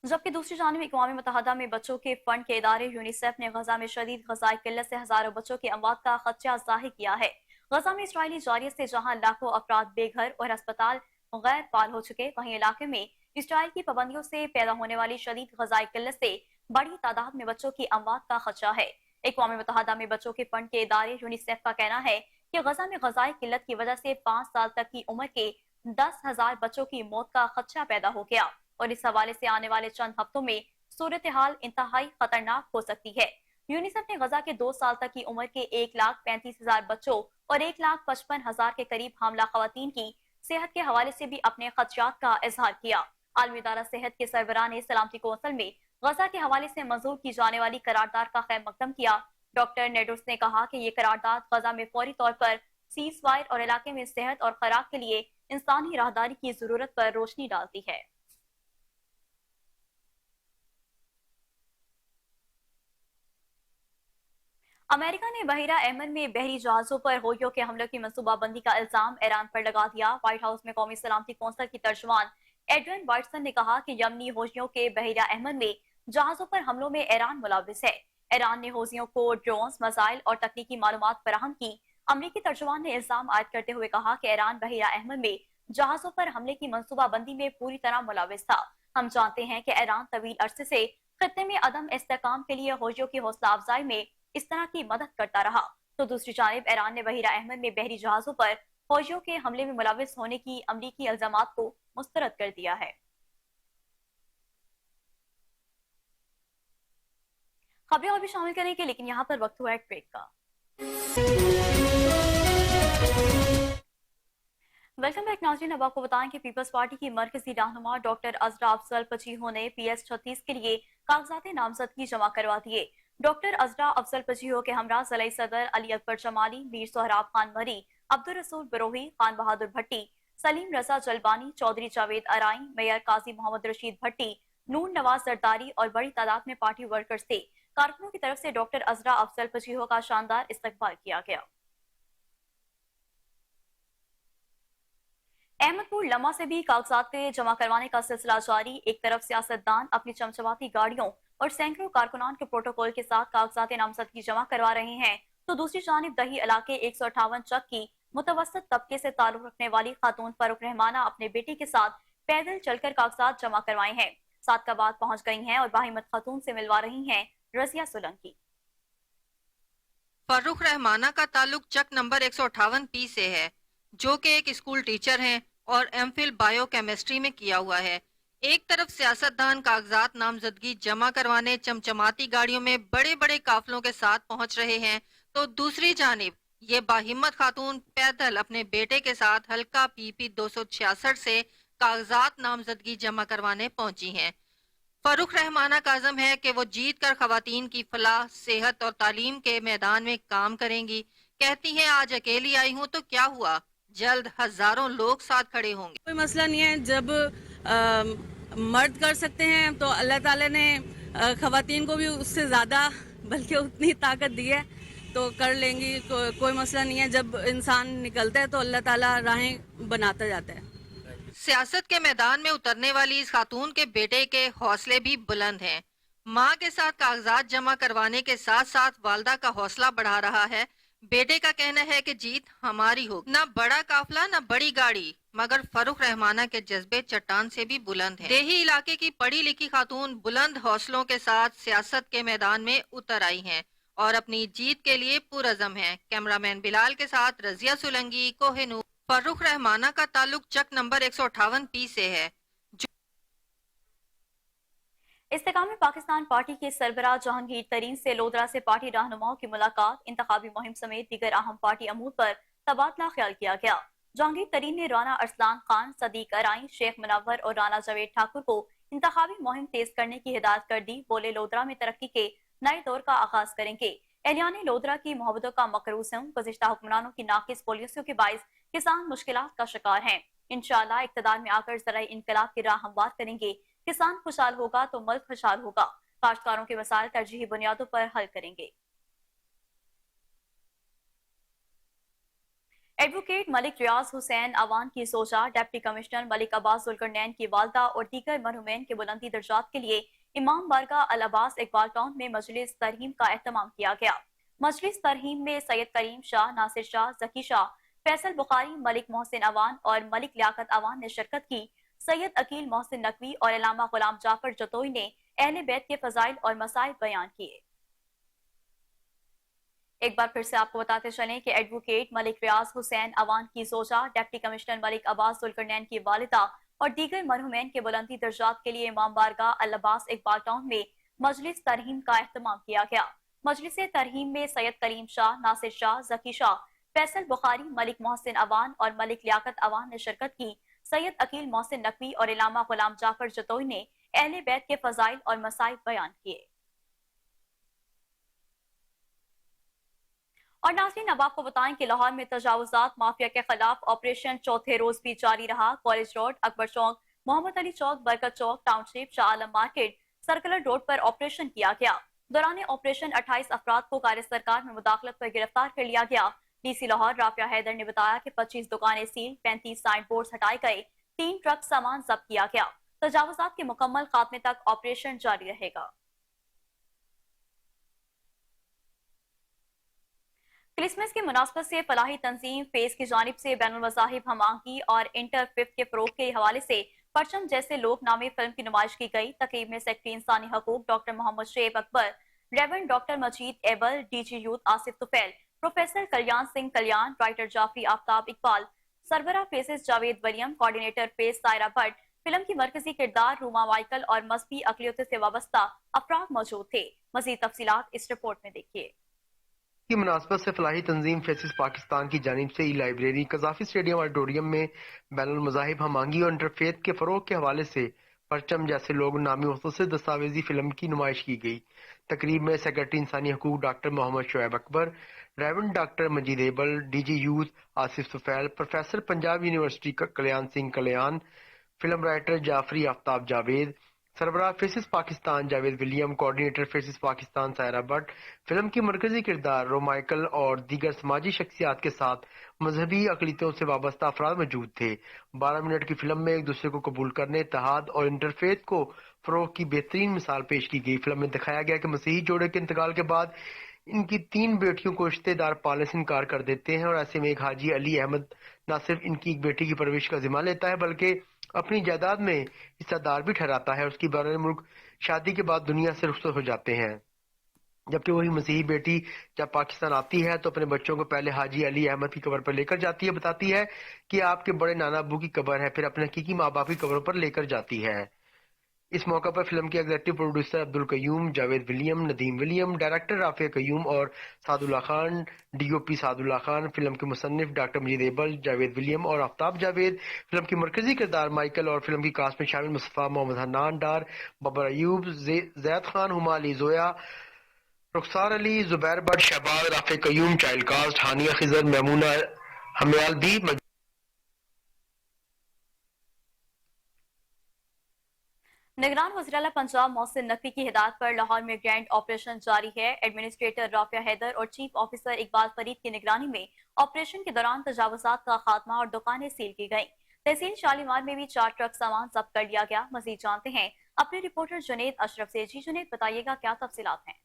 جبکہ دوسری جانب اقوام متحدہ میں بچوں کے فنڈ کے ادارے یونیسیف نے غزہ میں شدید غذائی قلت سے ہزاروں بچوں کی اموات کا خدشہ ظاہر کیا ہے۔ غزہ میں اسرائیلی جارحیت سے جہاں لاکھوں افراد بے گھر اور ہسپتال غیر فعال ہو چکے، وہیں علاقے میں اسرائیل کی پابندیوں سے پیدا ہونے والی شدید غذائی قلت سے بڑی تعداد میں بچوں کی اموات کا خدشہ ہے۔ اقوام متحدہ میں بچوں کے فنڈ کے ادارے یونیسیف کا کہنا ہے کہ غزہ میں غذائی قلت کی وجہ سے 5 سال تک کی عمر کے 10,000 بچوں کی موت کا خدشہ پیدا ہو گیا اور اس حوالے سے آنے والے چند ہفتوں میں صورتحال انتہائی خطرناک ہو سکتی ہے۔ یونیسیف نے غزہ کے 2 سال تک کی عمر کے 1,35,000 بچوں اور 1,55,000 کے قریب حاملہ خواتین کی صحت کے حوالے سے بھی اپنے خدشات کا اظہار کیا۔ عالمی ادارہ صحت کے سربراہ نے سلامتی کونسل میں غزہ کے حوالے سے منظور کی جانے والی قرارداد کا خیر مقدم کیا۔ ڈاکٹر نیڈوس نے کہا کہ یہ قرارداد غزہ میں فوری طور پر سیز فائر اور علاقے میں صحت اور خوراک کے لیے انسانی راہداری کی ضرورت پر روشنی ڈالتی ہے۔ امریکہ نے بحیرہ ایمن میں بحری جہازوں پر ہوئیوں کے حملوں کی منصوبہ بندی کا الزام ایران پر لگا دیا۔ وائٹ ہاؤس میں قومی سلامتی کونسل کی ترجمان ایڈرین وائٹسن نے کہا کہ یمنی ہوئیوں کے بحیرہ ایمن میں جہازوں پر حملوں میں ایران ملوث ہے۔ ایران نے ہوئیوں کو ڈرونز، میزائل اور تکنیکی معلومات فراہم کی۔ امریکی ترجمان نے الزام عائد کرتے ہوئے کہا کہ ایران بحیرہ ایمن میں جہازوں پر حملے کی منصوبہ بندی میں پوری طرح ملوث تھا۔ ہم جانتے ہیں کہ ایران طویل عرصے سے خطے میں عدم استحکام کے لیے ہوئیوں کی حوصلہ افزائی میں اس طرح کی مدد کرتا رہا۔ تو دوسری جانب ایران نے بحیرہ احمر میں بحری جہازوں پر فوجیوں کے حملے میں ملوث ہونے کی امریکی الزامات کو مسترد کر دیا ہے۔ خبریں اور بھی شامل کریں گے لیکن یہاں پر وقت ہوا ایک بریک کا۔ ویلکم بیک ناظرین، اب آپ کو بتائیں کہ پیپلز پارٹی کی مرکزی رہنما ڈاکٹر عذرا افضل پچیہو نے PS 36 کے لیے کاغذات نامزدگی جمع کروا دیے۔ ڈاکٹر عذرا افضل پچیہو کے ہمراہ ضلعی صدر علی اکبر جمالی، میر سہراب خان مری، عبدالرسول بروہی، خان بہادر بھٹی، سلیم رضا جلبانی، چودھری جاوید ارائیں، میئر قاضی محمد رشید بھٹی، نور نواز زرداری اور بڑی تعداد میں پارٹی ورکرز تھے۔ کارکنوں کی طرف سے ڈاکٹر عذرا افضل پچیہو کا شاندار استقبال کیا گیا۔ احمد پور لمحہ سے بھی کاغذات جمع کروانے کا سلسلہ جاری۔ ایک طرف سیاستدان اپنی چمچماتی گاڑیوں اور سینکڑوں کارکنان کے پروٹوکول کے ساتھ کاغذات نامزدگی جمع کروا رہے ہیں، تو دوسری جانب دہی علاقے 158 چک کی متوسط طبقے سے تعلق رکھنے والی خاتون فاروق رحمانہ اپنے بیٹے کے ساتھ پیدل چل کر کاغذات جمع کروائے ہیں۔ صادقآباد پہنچ گئی ہیں اور باہمت خاتون سے ملوا رہی ہیں رضیہ سولنکی۔ فاروق رحمانہ کا تعلق چک نمبر 158 سے ہے، جو کہ ایک اسکول ٹیچر ہیں اور ایم فل بایو کیمسٹری میں کیا ہوا ہے۔ ایک طرف سیاستدان کاغذات نامزدگی جمع کروانے چمچماتی گاڑیوں میں بڑے بڑے قافلوں کے ساتھ پہنچ رہے ہیں، تو دوسری جانب یہ باہمت خاتون پیدل اپنے بیٹے کے ساتھ حلقہ PP 266 سے کاغذات نامزدگی جمع کروانے پہنچی ہیں۔ فاروق رحمانہ کا عزم ہے کہ وہ جیت کر خواتین کی فلاح، صحت اور تعلیم کے میدان میں کام کریں گی۔ کہتی ہیں آج اکیلی آئی ہوں تو کیا ہوا، جلد ہزاروں لوگ ساتھ کھڑے ہوں گے۔ کوئی مسئلہ نہیں ہے، جب مرد کر سکتے ہیں تو اللہ تعالیٰ نے خواتین کو بھی اس سے زیادہ بلکہ اتنی طاقت دی ہے تو کر لیں گی، کوئی مسئلہ نہیں ہے۔ جب انسان نکلتا ہے تو اللہ تعالیٰ راہیں بناتا جاتا ہے۔ सियासत के मैदान में उतरने वाली इस खातून के बेटे के हौसले भी बुलंद हैं। मां के साथ कागजात जमा करवाने के साथ साथ वालदा का हौसला बढ़ा रहा है। बेटे का कहना है कि जीत हमारी होगी। ना बड़ा काफला ना बड़ी गाड़ी, मगर फरुख रहमाना के जज्बे चट्टान से भी बुलंद हैं। देही इलाके की पढ़ी लिखी खातून बुलंद हौसलों के साथ सियासत के मैदान में उतर आई हैं और अपनी जीत के लिए पुरअज़म हैं। कैमरामैन बिलाल के साथ रजिया सुलंगी, कोहिनूर। फर्रुख रहमाना का ताल्लुक चक नंबर 158 पी से है। इस्तेकामी पाकिस्तान पार्टी के सरबराह जहांगीर तरीन से लोधरा से पार्टी रहनुमाओं की मुलाकात, इंतखाबी मुहिम समेत दीगर अहम पार्टी अमूर पर तबादला ख्याल किया गया। जहांगीर तरीन ने राना अरसलान खान, सदीक अराई, शेख मुनव्वर और राना जावेद ठाकुर को इंतखाबी मुहिम तेज करने की हिदायत कर दी। बोले लोधरा में तरक्की के नए दौर का आगाज करेंगे। एहलियान लोधरा की मोहब्बतों का मकरूज हूँ। गुज़िश्ता हुक्मरानों की नाकिस पॉलिसियों के बाइस किसान मुश्किलात का शिकार हैं। इंशाअल्लाह इक़्तिदार में आकर ज़राई इनकलाब की राह हमवार करेंगे। किसान खुशहाल होगा तो मुल्क खुशहाल होगा। काश्तकारों के मसाइल तरजीही बुनियादों पर हल करेंगे। एडवोकेट मलिक रियाज हुसैन अवान की सोचा, डिप्टी कमिश्नर मलिक अब्बास जुल्करनैन की वालदा और दीगर मरहुमैन के बुलंदी दर्जात के लिए इमाम बारगाह अल अब्बास इकबाल टाउन में मजलिस तरहीम का एहतमाम किया गया। मजलिस तरहीम में सैयद करीम शाह, नासिर शाह, जकी शाह, फैसल बुखारी, मलिक मोहसिन अवान और मलिक लियाकत अवान ने शिरकत की। सैयद अकील मोहसिन नकवी और अल्लामा गुलाम जाफर जतोई ने अहले बैत के फजाइल और मसाइल बयान किए। एक बार फिर से आपको बताते चलें कि एडवोकेट मलिक रियाज हुसैन अवान की सोचा, डिप्टी कमिश्नर मलिक अब्बास जुल्करनैन की वालिदा और दीगर मरहुमैन के बुलंदी दर्जात के लिए इमाम बारगाह अल अब्बास इकबाल टाउन में मजलिस तरहीम का एहतमाम किया गया। मजलिस तरहीम में सैयद करीम शाह, नासिर शाह, जकी शाह, फैसल बुखारी, मलिक मोहसिन अवान और मलिक लियाकत अवान ने शिरकत की। सैयद अकील मोहसिन नकवी और अल्लामा गुलाम जाफर जतोई ने अहले बैत के फजाइल और मसाइल बयान किए। और नाज़रीन, अब आपको बताएं कि लाहौर में तजावुजात माफिया के खिलाफ ऑपरेशन चौथे रोज भी जारी रहा। कॉलेज रोड, अकबर चौक, मोहम्मद अली चौक, बरकत चौक, township, Shah Alam market, circular road पर ऑपरेशन किया गया। दौरान ऑपरेशन 28 अफराद को कार्य सरकार में मुदाखलत पर गिरफ्तार कर लिया गया। डीसी लाहौर राफिया हैदर ने बताया कि 25 दुकानें सील, 35 साइन बोर्ड हटाए गए, 3 ट्रक सामान जब्त किया गया। तजावुजात के मुकम्मल खात्मे तक ऑपरेशन जारी रहेगा। क्रिसमस की मुनासबत से फलाही तंजीम फेस की जानिब से बैनुल मज़ाहिब हमांगी और इंटर फिफ्थ के फरोग के हवाले से परचम जैसे लोग नामी फिल्म की नुमाइश की गई। तकरीब में सेक्रेटरी इंसानी हकूक doctor Mohammad Shoaib Akbar, reverend doctor Majeed Abel, DG youth Asif Tufail, professor Kalyan Singh Kalyan, writer Jafri Aftab Iqbal, सरबरा faces Javed William, coordinator face Saira Bhatt, film की मरकजी किरदार रूमा माइकल और मजहबी अकलियतों से वाबस्ता अफराद मौजूद थे। मजीद तफसीलात इस रिपोर्ट में देखिए। की मुनासबत से फलाही तंजीम फेसिस पाकिस्तान की जानिब से ई लाइब्रेरी कजाफी स्टेडियम ऑडिटोरियम में बैनुल मज़ाहिब हमांगी और इंटरफेथ के फरोग के हवाले से परचम जैसे लोग नामी मुख्तसर दस्तावेजी फिल्म की नुमाइश की गई। तकरीब में सेक्रेटरी इंसानी हकूक doctor Mohammad Shoaib Akbar, reverend doctor Majeed Abel, DG youth Asif Sufail, professor Punjab university Kalyan Singh Kalyan, film writer Jafri Aftab Javed, सरबराह faces Pakistan Javed William, coordinator faces Pakistan Saira Bhatt, film की मरकजी किरदार रोमाइकल और दीगर समाजी शख्सियात के साथ मजहबी अकलीतों से वाबस्ता अफराद मौजूद थे। 12 मिनट की फिल्म में एक दूसरे को कबूल करने, इत्तेहाद और इंटरफेथ को फरोग की बेहतरीन मिसाल पेश की गई। फिल्म में दिखाया गया कि मसीही जोड़े के इंतकाल के बाद इनकी 3 बेटियों को रिश्तेदार पालने से इनकार कर देते हैं और ऐसे में एक हाजी अली अहमद न सिर्फ इनकी एक बेटी की परवरिश का जिम्मा लेता है बल्कि अपनी जायदाद में हिस्सेदार भी ठहराता है। उसकी बारे मुल्क शादी के बाद दुनिया से रुखसत हो जाते हैं, जबकि वही मसीही बेटी जब पाकिस्तान आती है तो अपने बच्चों को पहले हाजी अली अहमद की कब्र पर लेकर जाती है। बताती है कि आपके बड़े नाना अबू की कब्र है, फिर अपने हकीकी माँ बाप की कब्रों पर लेकर जाती है। इस मौका पर फिल्म के executive producer Abdul Qayyum, Javed William, Nadeem William, director Rafia Qayyum और सादुल्ला खान, डीओपी सादुल्ला खान, फिल्म के मुसन्निफ doctor Majeed Abel, Javed William और आफ्ताब जावेद, फिल्म की मरकजी किरदार माइकल और फिल्म की कास्ट में शामिल मुस्तफा, मोहम्मद हन्नान डार, बबर अयूब, जैद खान, हुमा अली जोया, रुखसार अली, जुबैर भट्ट, शहबाज, राफिया कयूम, चाइल्ड कास्ट, हानिया खिजर, मैमूना हमयाल भी निगरान वज़ीर-ए-आला पंजाब मोहसिन नकवी की हिदायत पर लाहौर में ग्रैंड ऑपरेशन जारी है। एडमिनिस्ट्रेटर राफिया हैदर और चीफ ऑफिसर इकबाल फरीद की निगरानी में ऑपरेशन के दौरान तजावुजात का खात्मा और दुकानें सील की गईं। तहसील शालीमार में भी 4 ट्रक सामान जब्त कर लिया गया। मजीद जानते हैं अपने रिपोर्टर जुनेद अशरफ से। जी जुनेद, बताइएगा क्या तफसीलात हैं?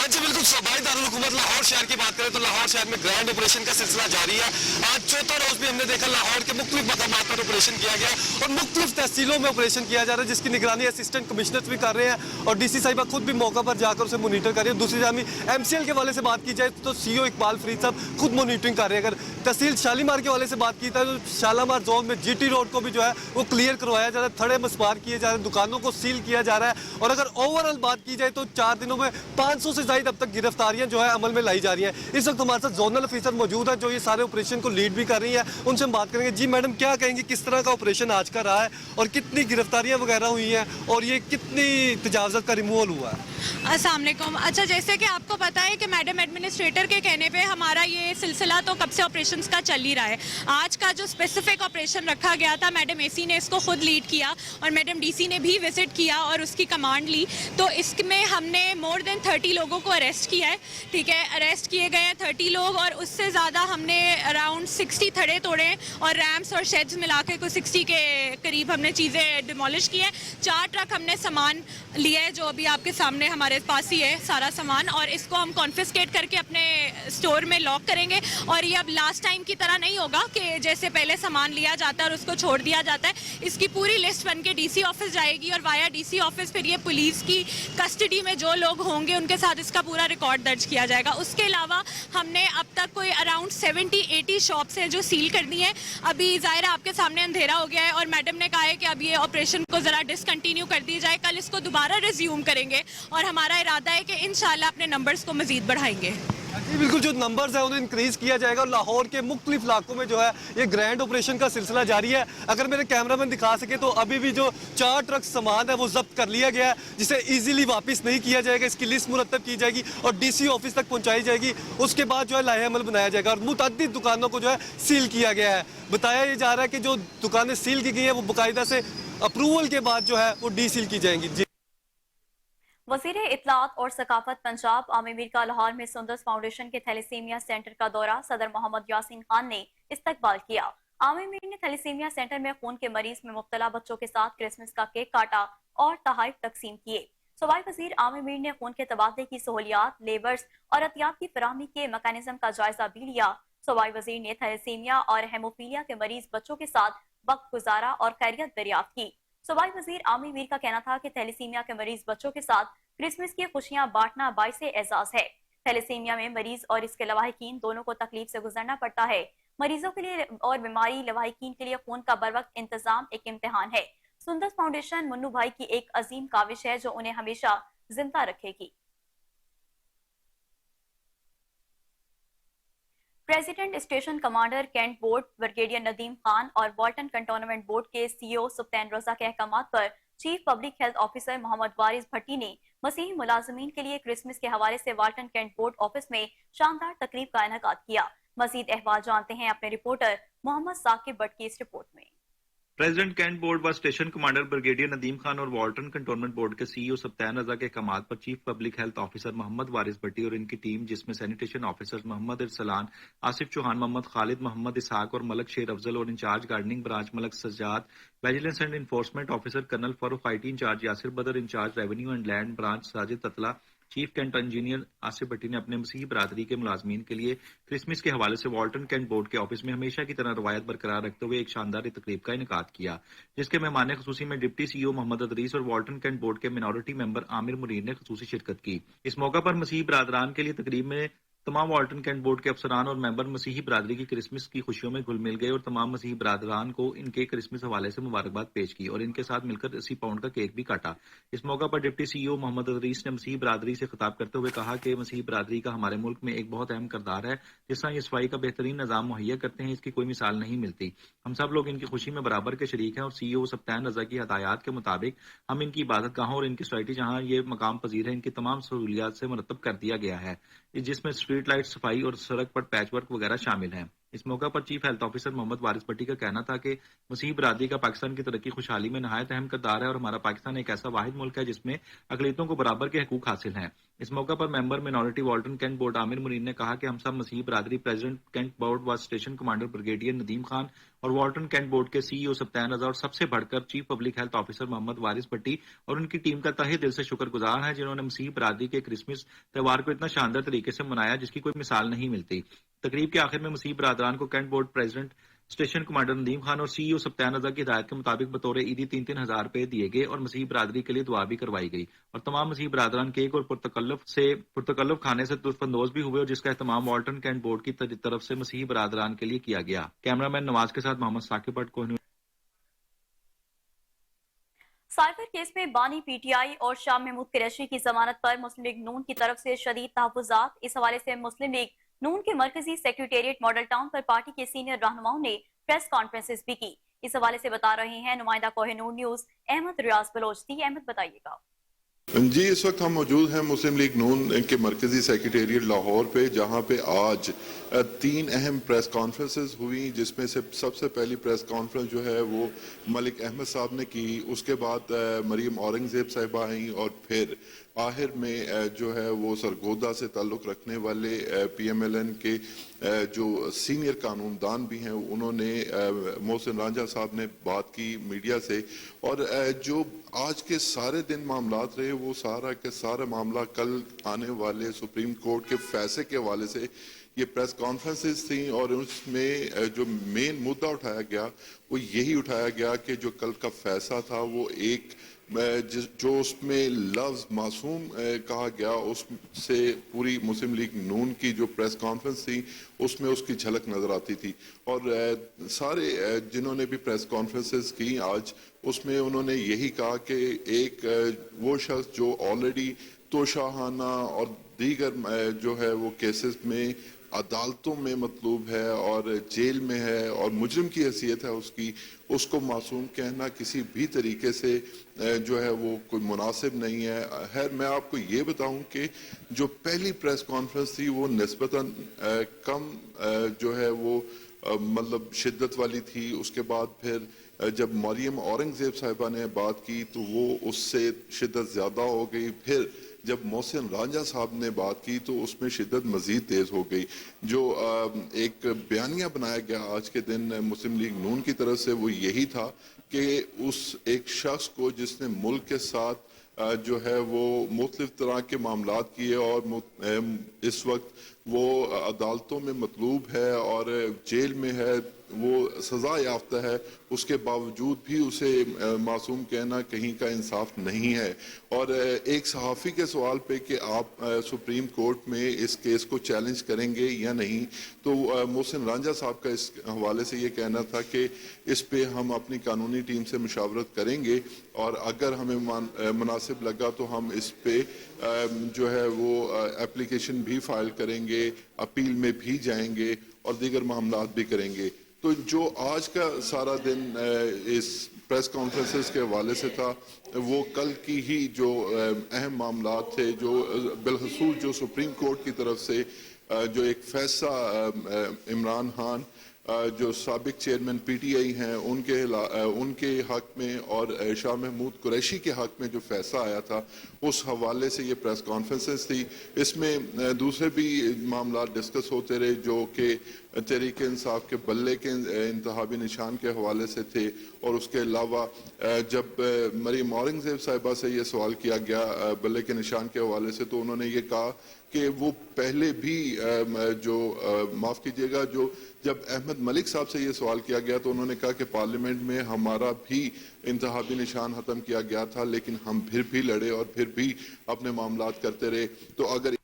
जी बिल्कुल, सूबाई दारुल हुकूमत लाहौर शहर की बात करें तो लाहौर शहर में ग्रैंड ऑपरेशन का सिलसिला जारी है। आज चौथा रोज भी हमने देखा लाहौर के मुख्तलिफ मकामात पर ऑपरेशन किया गया और मुख्तलिफ तहसीलों में ऑपरेशन किया जा रहा है, जिसकी निगरानी असिस्टेंट कमिश्नर भी कर रहे हैं और डीसी साहिबा खुद भी मौका पर जाकर उसे मोनीटर कर रही है। दूसरी जानब MCL के वाले से बात की जाए तो CO इकबाल फरीद साहब खुद मोनीटरिंग कर रहे हैं। अगर तहसील शालीमार के वाले से बात की जाए तो शालीमार जोन में GT रोड को भी जो है वो क्लियर करवाया जा रहा है, थड़े मस्मार किए जा रहे हैं, दुकानों को सील किया जा रहा है। और अगर ओवरऑल बात की जाए तो 4 दिनों में 500 से ज्यादा अब तक गिरफ्तारियां जो है अमल में लाई जा रही हैं। इस वक्त हमारे साथ जोनल ऑफिसर मौजूद है जो ये सारे ऑपरेशन को लीड भी कर रही है, उनसे हम बात करेंगे। जी मैडम, क्या कहेंगे किस तरह का ऑपरेशन आज का रहा है और कितनी गिरफ्तारियां वगैरह हुई हैं और ये कितनी तजावज़त का रिमूवल हुआ है? अस्सलाम वालेकुम। अच्छा, जैसे कि आपको पता है कि मैडम एडमिनिस्ट्रेटर के कहने पे हमारा ये सिलसिला तो कब से ऑपरेशंस का चल ही रहा है। आज का जो स्पेसिफिक ऑपरेशन रखा गया था, मैडम AC ने इसको खुद लीड किया और मैडम DC ने भी विजिट किया और उसकी कमांड ली। तो इसमें हमने मोर देन 30 लोगों को अरेस्ट किया है। ठीक है, अरेस्ट किए गए हैं 30 लोग और उससे ज़्यादा हमने अराउंड 60 थड़े तोड़े और रैम्स और शेड्स मिला के कुछ 60 के करीब हमने चीज़ें डिमोलिश की है। 4 ट्रक हमने सामान लिया है जो अभी आपके सामने हमारे पास ही है सारा सामान, और इसको हम कॉन्फिस्केट करके अपने स्टोर में लॉक करेंगे। और ये अब लास्ट टाइम की तरह नहीं होगा कि जैसे पहले सामान लिया जाता है और उसको छोड़ दिया जाता है। इसकी पूरी लिस्ट बन के DC ऑफिस जाएगी और वाया DC ऑफिस फिर ये पुलिस की कस्टडी में जो लोग होंगे उनके साथ इसका पूरा रिकॉर्ड दर्ज किया जाएगा। उसके अलावा हमने अब तक कोई अराउंड 70-80 शॉप्स हैं जो सील कर दी हैं। अभी ज़ाहिर आपके सामने अंधेरा हो गया है और मैडम ने कहा है कि अब ये ऑपरेशन को ज़रा डिसकंटिन्यू कर दी जाए, कल इसको दोबारा रिज्यूम करेंगे और हमारा इरादा है कि इंशाल्लाह अपने नंबर्स को मजीद बढ़ाएंगे। जी बिल्कुल, जो नंबर्स है उन्हें इंक्रीज किया जाएगा और लाहौर के मुख्तलिफ इलाकों में जो है ये ग्रैंड ऑपरेशन का सिलसिला जारी है। अगर मेरे कैमरामैन दिखा सके तो अभी भी जो 4 ट्रक सामान है वो जब्त कर लिया गया है, जिसे इजीली वापस नहीं किया जाएगा। इसकी लिस्ट मुरतब की जाएगी और DC ऑफिस तक पहुंचाई जाएगी। उसके बाद जो है लाहे अमल बनाया जाएगा और मुतअद्दिद दुकानों को जो है सील किया गया है। बताया ये जा रहा है कि जो दुकानें सील की गई हैं वो बाकायदा से अप्रूवल के बाद जो है वो डीसील की जाएंगी। जी वज़ीर इत्तलात और सकाफत पंजाब आमिर मीर का लाहौर में सुंदस फाउंडेशन के थैलेसीमिया सेंटर का दौरा सदर मोहम्मद यासीन खान ने इस्तकबाल किया। आमिर मीर ने थैलेसीमिया सेंटर में खून के मरीज में मुब्तला बच्चों के साथ क्रिसमस का केक काटा और तोहफे तकसीम किए। सूबाई वजीर आमिर मीर ने खून के तबादले की सहूलियात, लेबर्स और एहतियात की फराहमी के मैकेनिज्म का जायजा भी लिया। सूबाई वजीर ने थैलेसीमिया और हेमोफीलिया के मरीज बच्चों के साथ वक्त गुजारा और खैरियत दरियाफ्त की। सूबाई वजीर आमिर मीर का कहना था कि थैलेसीमिया के मरीज बच्चों के साथ क्रिसमस की खुशियां बांटना बाइसे एजाज है। थैलेसीमिया में मरीज और इसके लवाहिकीन दोनों को तकलीफ से गुजरना पड़ता है। मरीजों के लिए और बीमारी लवाहिकीन के लिए खून का बर वक्त इंतजाम एक इम्तिहान है। सुंदस फाउंडेशन मुन्नू भाई की एक अजीम काविश है जो उन्हें हमेशा जिंदा रखेगी। President station commander cantt board brigadier Nadeem Khan और वाल्टन कंटोनमेंट बोर्ड के CEO सुल्तान रजा के अहकामात पर chief public health officer Mohammad Waris Bhatti ने मसीही मुलाजमीन के लिए क्रिसमस के हवाले से वाल्टन कैंट बोर्ड ऑफिस में शानदार तकरीब का इनेकाद किया। मजीद अहवाल जानते हैं अपने रिपोर्टर मोहम्मद साकिब भट्ट की इस रिपोर्ट में। प्रेसिडेंट कैंट बोर्ड व station commander brigadier Nadeem Khan और वाल्टन कंटोनमेंट बोर्ड के CEO सुल्तान रजा के अहकामात पर chief public health officer Mohammad Waris Bhatti और इनकी टीम, जिसमें सैनिटेशन ऑफिसर्स मोहम्मद इरसलान, आसिफ चौहान, मोहम्मद खालिद, मोहम्मद इसहाक और मलक शेर अफजल और incharge gardening branch Malak Sajjad, vigilance and enforcement officer colonel Farooq IT incharge Yasir Badar, incharge revenue and land branch Sajid Tatla, chief cantt engineer Asif Bhatti ने अपने मसीही बरादरी के मुलाजमीन के लिए क्रिसमस के हवाले से वाल्टन कैंट बोर्ड के ऑफिस में हमेशा की तरह रवायत बरकरार रखते हुए एक शानदार तकरीब का इनेकाद किया, जिसके मेहमान खसूसी में डिप्टी CEO मोहम्मद अदरीस और वाल्टन कैंट बोर्ड के मिनॉरिटी मेंबर आमिर मुनीर ने खसूसी शिरकत की। इस मौका पर मसीही बरादरान के लिए तकरीब में तमाम वाल्टन कैंट बोर्ड के अफसरान और मेंबर मसीही बरादरी की क्रिसमस की खुशियों में घुल मिल गए और तमाम मसीही बरादरान को इनके क्रिसमस हवाले से मुबारकबाद पेश की और इनके साथ मिलकर 80 पाउंड का केक भी काटा। इस मौका पर डिप्टी CEO मोहम्मद अदरीस ने मसीही बरादरी से खिताब करते हुए कहा कि मसीही बरादरी का हमारे मुल्क में एक बहुत अहम किरदार है। जिस तरह ये सफाई का बेहतरीन निजाम मुहैया करते हैं, इसकी कोई मिसाल नहीं मिलती। हम सब लोग इनकी खुशी में बराबर के शरीक हैं और CEO सुल्तान रजा की हदायत के मुताबिक हम इनकी इबादत गाहों और इनकी सोसाइटी जहाँ ये मकाम पजीर है, इनकी तमाम सहूलियात से मुरतब कर दिया गया है, जिसमें स्ट्रीट लाइट, सफाई और सड़क पर पैच वर्क वगैरह शामिल हैं। اس موقع پر چیف ہیلتھ آفیسر محمد وارث بٹی کا کہنا تھا کہ مسیح برادری کا پاکستان کی ترقی خوشحالی میں نہایت اہم کردار ہے اور ہمارا پاکستان ایک ایسا واحد ملک ہے جس میں اقلیتوں کو برابر کے حقوق حاصل ہیں. اس موقع پر ممبر منورٹی والٹن کینٹ بورڈ عامر منیر نے کہا کہ ہم سب مسیح برادری پریزیڈنٹ کینٹ بورڈ و station commander brigadier Nadeem Khan اور والٹن کینٹ بورڈ کے سی ای او سبطین رضا اور سب سے بڑھ کر چیف پبلک ہیلتھ آفیسر محمد وارث بٹی اور ان کی ٹیم کا تہہ دل سے شکر گزار ہیں جنہوں نے مسیح برادری کے کرسمس تہوار کو اتنا شاندار طریقے سے منایا جس کی کوئی مثال نہیں ملتی. تقریب کے آخر میں مسیح برادران کو cantt board president station commander Nadeem Khan اور سی ای او سبطین رضا کی ہدایت کے مطابق بطور عیدی 3,000 روپے دیے گئے اور مسیح برادری کے لیے دعا بھی کروائی گئی اور تمام مسیح برادران کیک اور پرتکلف کھانے سے لطف اندوز بھی ہوئے اور جس کا اہتمام والٹن کینٹ بورڈ کی طرف سے مسیح برادران کے لیے کیا گیا. کیمرہ مین نواز کے ساتھ محمد ثاقب بٹ کو سائبر کیس میں بانی پی ٹی آئی اور شام محمود قریشی کی ضمانت پر مسلم لیگ نون کی طرف سے شدید تحفظات. اس حوالے سے مسلم لیگ نون کے مرکزی سیکریٹریٹ ماڈل ٹاؤن پر پارٹی کے سینئر رہنماؤں نے پریس کانفرنسز بھی کی. اس حوالے سے بتا رہے ہیں نمائندہ کوہ نور نیوز احمد ریاض بلوچ. احمد بتائیے گا. جی اس وقت ہم موجود ہیں مسلم لیگ نون کے مرکزی سیکریٹریٹ لاہور پہ جہاں پہ آج 3 اہم پریس کانفرنسز ہوئی جس میں سے سب سے پہلی پریس کانفرنس جو ہے وہ ملک احمد صاحب نے کی. اس کے بعد مریم اورنگزیب صاحبہ آئیں اور پھر آخر میں جو ہے وہ سرگودا سے تعلق رکھنے والے پی ایم ایل این کے جو سینئر قانون دان بھی ہیں انہوں نے محسن رانجھا صاحب نے بات کی میڈیا سے اور جو آج کے سارے دن معاملات رہے وہ سارا کے سارا معاملہ کل آنے والے سپریم کورٹ کے فیصلے کے حوالے سے یہ پریس کانفرنسز تھیں اور اس میں جو مین مدعا اٹھایا گیا وہ یہی اٹھایا گیا کہ جو کل کا فیصلہ تھا وہ ایک جو اس میں لفظ معصوم کہا گیا اس سے پوری مسلم لیگ نون کی جو پریس کانفرنس تھی اس میں اس کی جھلک نظر آتی تھی اور سارے جنہوں نے بھی پریس کانفرنسز کی آج اس میں انہوں نے یہی کہا کہ ایک وہ شخص جو آلریڈی توشاہانہ اور دیگر جو ہے وہ کیسز میں عدالتوں میں مطلوب ہے اور جیل میں ہے اور مجرم کی حیثیت ہے اس کو معصوم کہنا کسی بھی طریقے سے جو ہے وہ کوئی مناسب نہیں ہے. خیر میں آپ کو یہ بتاؤں کہ جو پہلی پریس کانفرنس تھی وہ نسبتاً کم جو ہے وہ مطلب شدت والی تھی. اس کے بعد پھر جب مریم اورنگزیب صاحبہ نے بات کی تو وہ اس سے شدت زیادہ ہو گئی. پھر جب محسن رانجھا صاحب نے بات کی تو اس میں شدت مزید تیز ہو گئی. جو ایک بیانیہ بنایا گیا آج کے دن مسلم لیگ نون کی طرف سے وہ یہی تھا کہ اس ایک شخص کو جس نے ملک کے ساتھ جو ہے وہ مختلف طرح کے معاملات کیے اور اس وقت وہ عدالتوں میں مطلوب ہے اور جیل میں ہے وہ سزا یافتہ ہے اس کے باوجود بھی اسے معصوم کہنا کہیں کا انصاف نہیں ہے. اور ایک صحافی کے سوال پہ کہ آپ سپریم کورٹ میں اس کیس کو چیلنج کریں گے یا نہیں تو محسن رانجھا صاحب کا اس حوالے سے یہ کہنا تھا کہ اس پہ ہم اپنی قانونی ٹیم سے مشاورت کریں گے اور اگر ہمیں مناسب لگا تو ہم اس پہ جو ہے وہ اپلیکیشن بھی فائل کریں گے, اپیل میں بھی جائیں گے اور دیگر معاملات بھی کریں گے. تو جو آج کا سارا دن اس پریس کانفرنسز کے حوالے سے تھا وہ کل کی ہی جو اہم معاملات تھے جو بالخصوص جو سپریم کورٹ کی طرف سے جو ایک فیصلہ عمران خان جو سابق چیئرمین پی ٹی آئی ہیں ان کے حق میں اور شاہ محمود قریشی کے حق میں جو فیصلہ آیا تھا اس حوالے سے یہ پریس کانفرنسز تھی. اس میں دوسرے بھی معاملات ڈسکس ہوتے رہے جو کہ تحریک انصاف کے بلے کے انتخابی نشان کے حوالے سے تھے اور اس کے علاوہ جب مریم اورنگزیب صاحبہ سے یہ سوال کیا گیا بلے کے نشان کے حوالے سے تو انہوں نے یہ کہا کہ وہ پہلے بھی جو معاف کیجیے گا جو جب احمد ملک صاحب سے یہ سوال کیا گیا تو انہوں نے کہا کہ پارلیمنٹ میں ہمارا بھی انتخابی نشان ختم کیا گیا تھا لیکن ہم پھر بھی لڑے اور پھر بھی اپنے معاملات کرتے رہے. تو اگر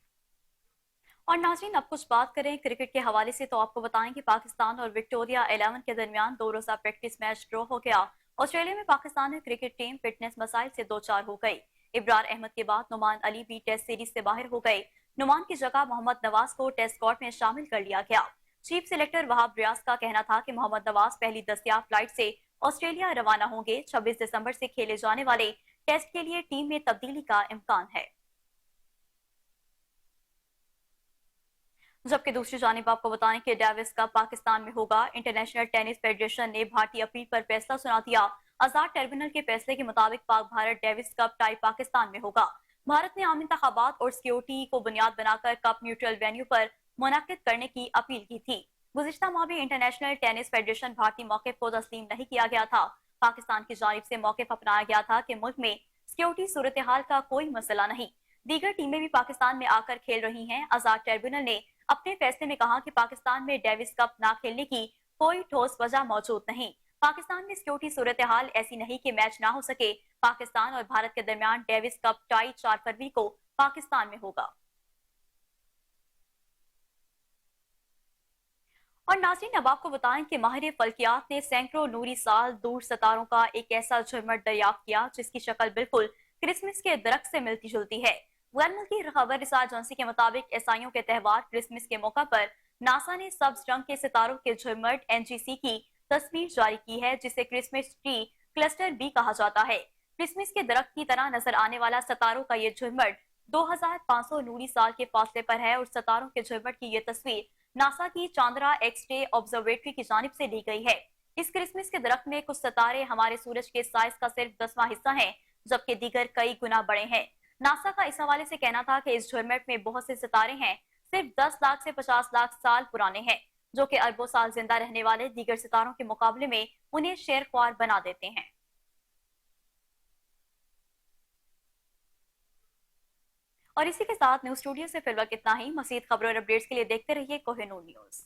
اور ناظرین اب کچھ بات کریں کرکٹ کے حوالے سے تو آپ کو بتائیں کہ پاکستان اور وکٹوریہ 11 کے درمیان 2 روزہ پریکٹس میچ ڈرا ہو گیا. آسٹریلیا میں پاکستانی کرکٹ ٹیم فٹنس مسائل سے دوچار ہو گئی. ابرار احمد کے بعد نعمان علی بھی ٹیسٹ سیریز سے باہر ہو گئے. نعمان کی جگہ محمد نواز کو ٹیسٹ اسکواڈ میں شامل کر لیا گیا. چیف سلیکٹر وہاب ریاض کا کہنا تھا کہ محمد نواز پہلی دستیاب فلائٹ سے آسٹریلیا روانہ ہوں گے. 26 دسمبر سے کھیلے جانے والے ٹیسٹ کے لیے ٹیم میں تبدیلی کا امکان ہے. जबकि दूसरी जानिब आपको बताएं कि डेविस कप पाकिस्तान में होगा। इंटरनेशनल टेनिस फेडरेशन ने भारतीय अपील पर फैसला सुना दिया। आजाद ट्रिब्यूनल के फैसले के मुताबिक Pak Bharat Davis cup tie Pakistan में होगा। भारत ने आम इंतखाबात और सिक्योरिटी को बुनियाद बनाकर कप न्यूट्रल वेन्यू पर मुनाकिद करने की अपील की थी। गुज़िश्ता माह भी इंटरनेशनल टेनिस फेडरेशन भारतीय मौक़िफ़ को तस्लीम नहीं किया गया था। पाकिस्तान की जानिब से मौक़िफ़ अपनाया गया था कि मुल्क में सिक्योरिटी सूरत हाल का कोई मसला नहीं। दीगर टीमें भी पाकिस्तान में आकर खेल रही हैं। आजाद ट्रिब्यूनल ने अपने फैसले में कहा कि पाकिस्तान में डेविस कप ना खेलने की कोई ठोस वजह मौजूद नहीं। पाकिस्तान में सिक्योरिटी सूरत हाल ऐसी नहीं कि मैच ना हो सके। पाकिस्तान और भारत के दरमियान डेविस कप टाई 4 फरवरी को पाकिस्तान में होगा। और नाज़रीन, अब आपको बताएं कि माहिर फल्कियात ने सैकड़ों नूरी साल दूर सितारों का एक ऐसा झुरमट दरियाफ्त किया जिसकी शक्ल बिल्कुल क्रिसमस के दरख्त से मिलती जुलती है। गैर मुल्की खबर रिसार्च एजेंसी के मुताबिक ईसाइयों के त्यौहार क्रिसमस के मौका पर नासा ने सब्ज रंग के सितारों के झुरमट NGC की तस्वीर जारी की है, जिसे क्रिसमस ट्री क्लस्टर भी कहा जाता है। क्रिसमस के दरख्त की तरह नजर आने वाला सितारों का ये झुरमट 2500 नूरी साल के फासले पर है और सितारों के झुरमट की ये तस्वीर नासा की चांद्रा एक्स-रे ऑब्जर्वेटरी की जानिब से ली गई है। इस क्रिसमस के दरख्त में कुछ सितारे हमारे सूरज के साइज का सिर्फ 10वां हिस्सा हैं, जबकि दीगर कई गुना बड़े हैं। नासा का इस हवाले से कहना था कि इस झुरमट में बहुत से सितारे हैं सिर्फ 10 लाख से 50 लाख साल पुराने हैं, जो कि अरबों साल जिंदा रहने वाले दीगर सितारों के मुकाबले में उन्हें शेरख्वार बना देते हैं। और इसी के साथ न्यूज स्टूडियो से फिलहाल इतना ही। मज़ीद खबरों और अपडेट्स के लिए देखते रहिए कोहिनूर न्यूज।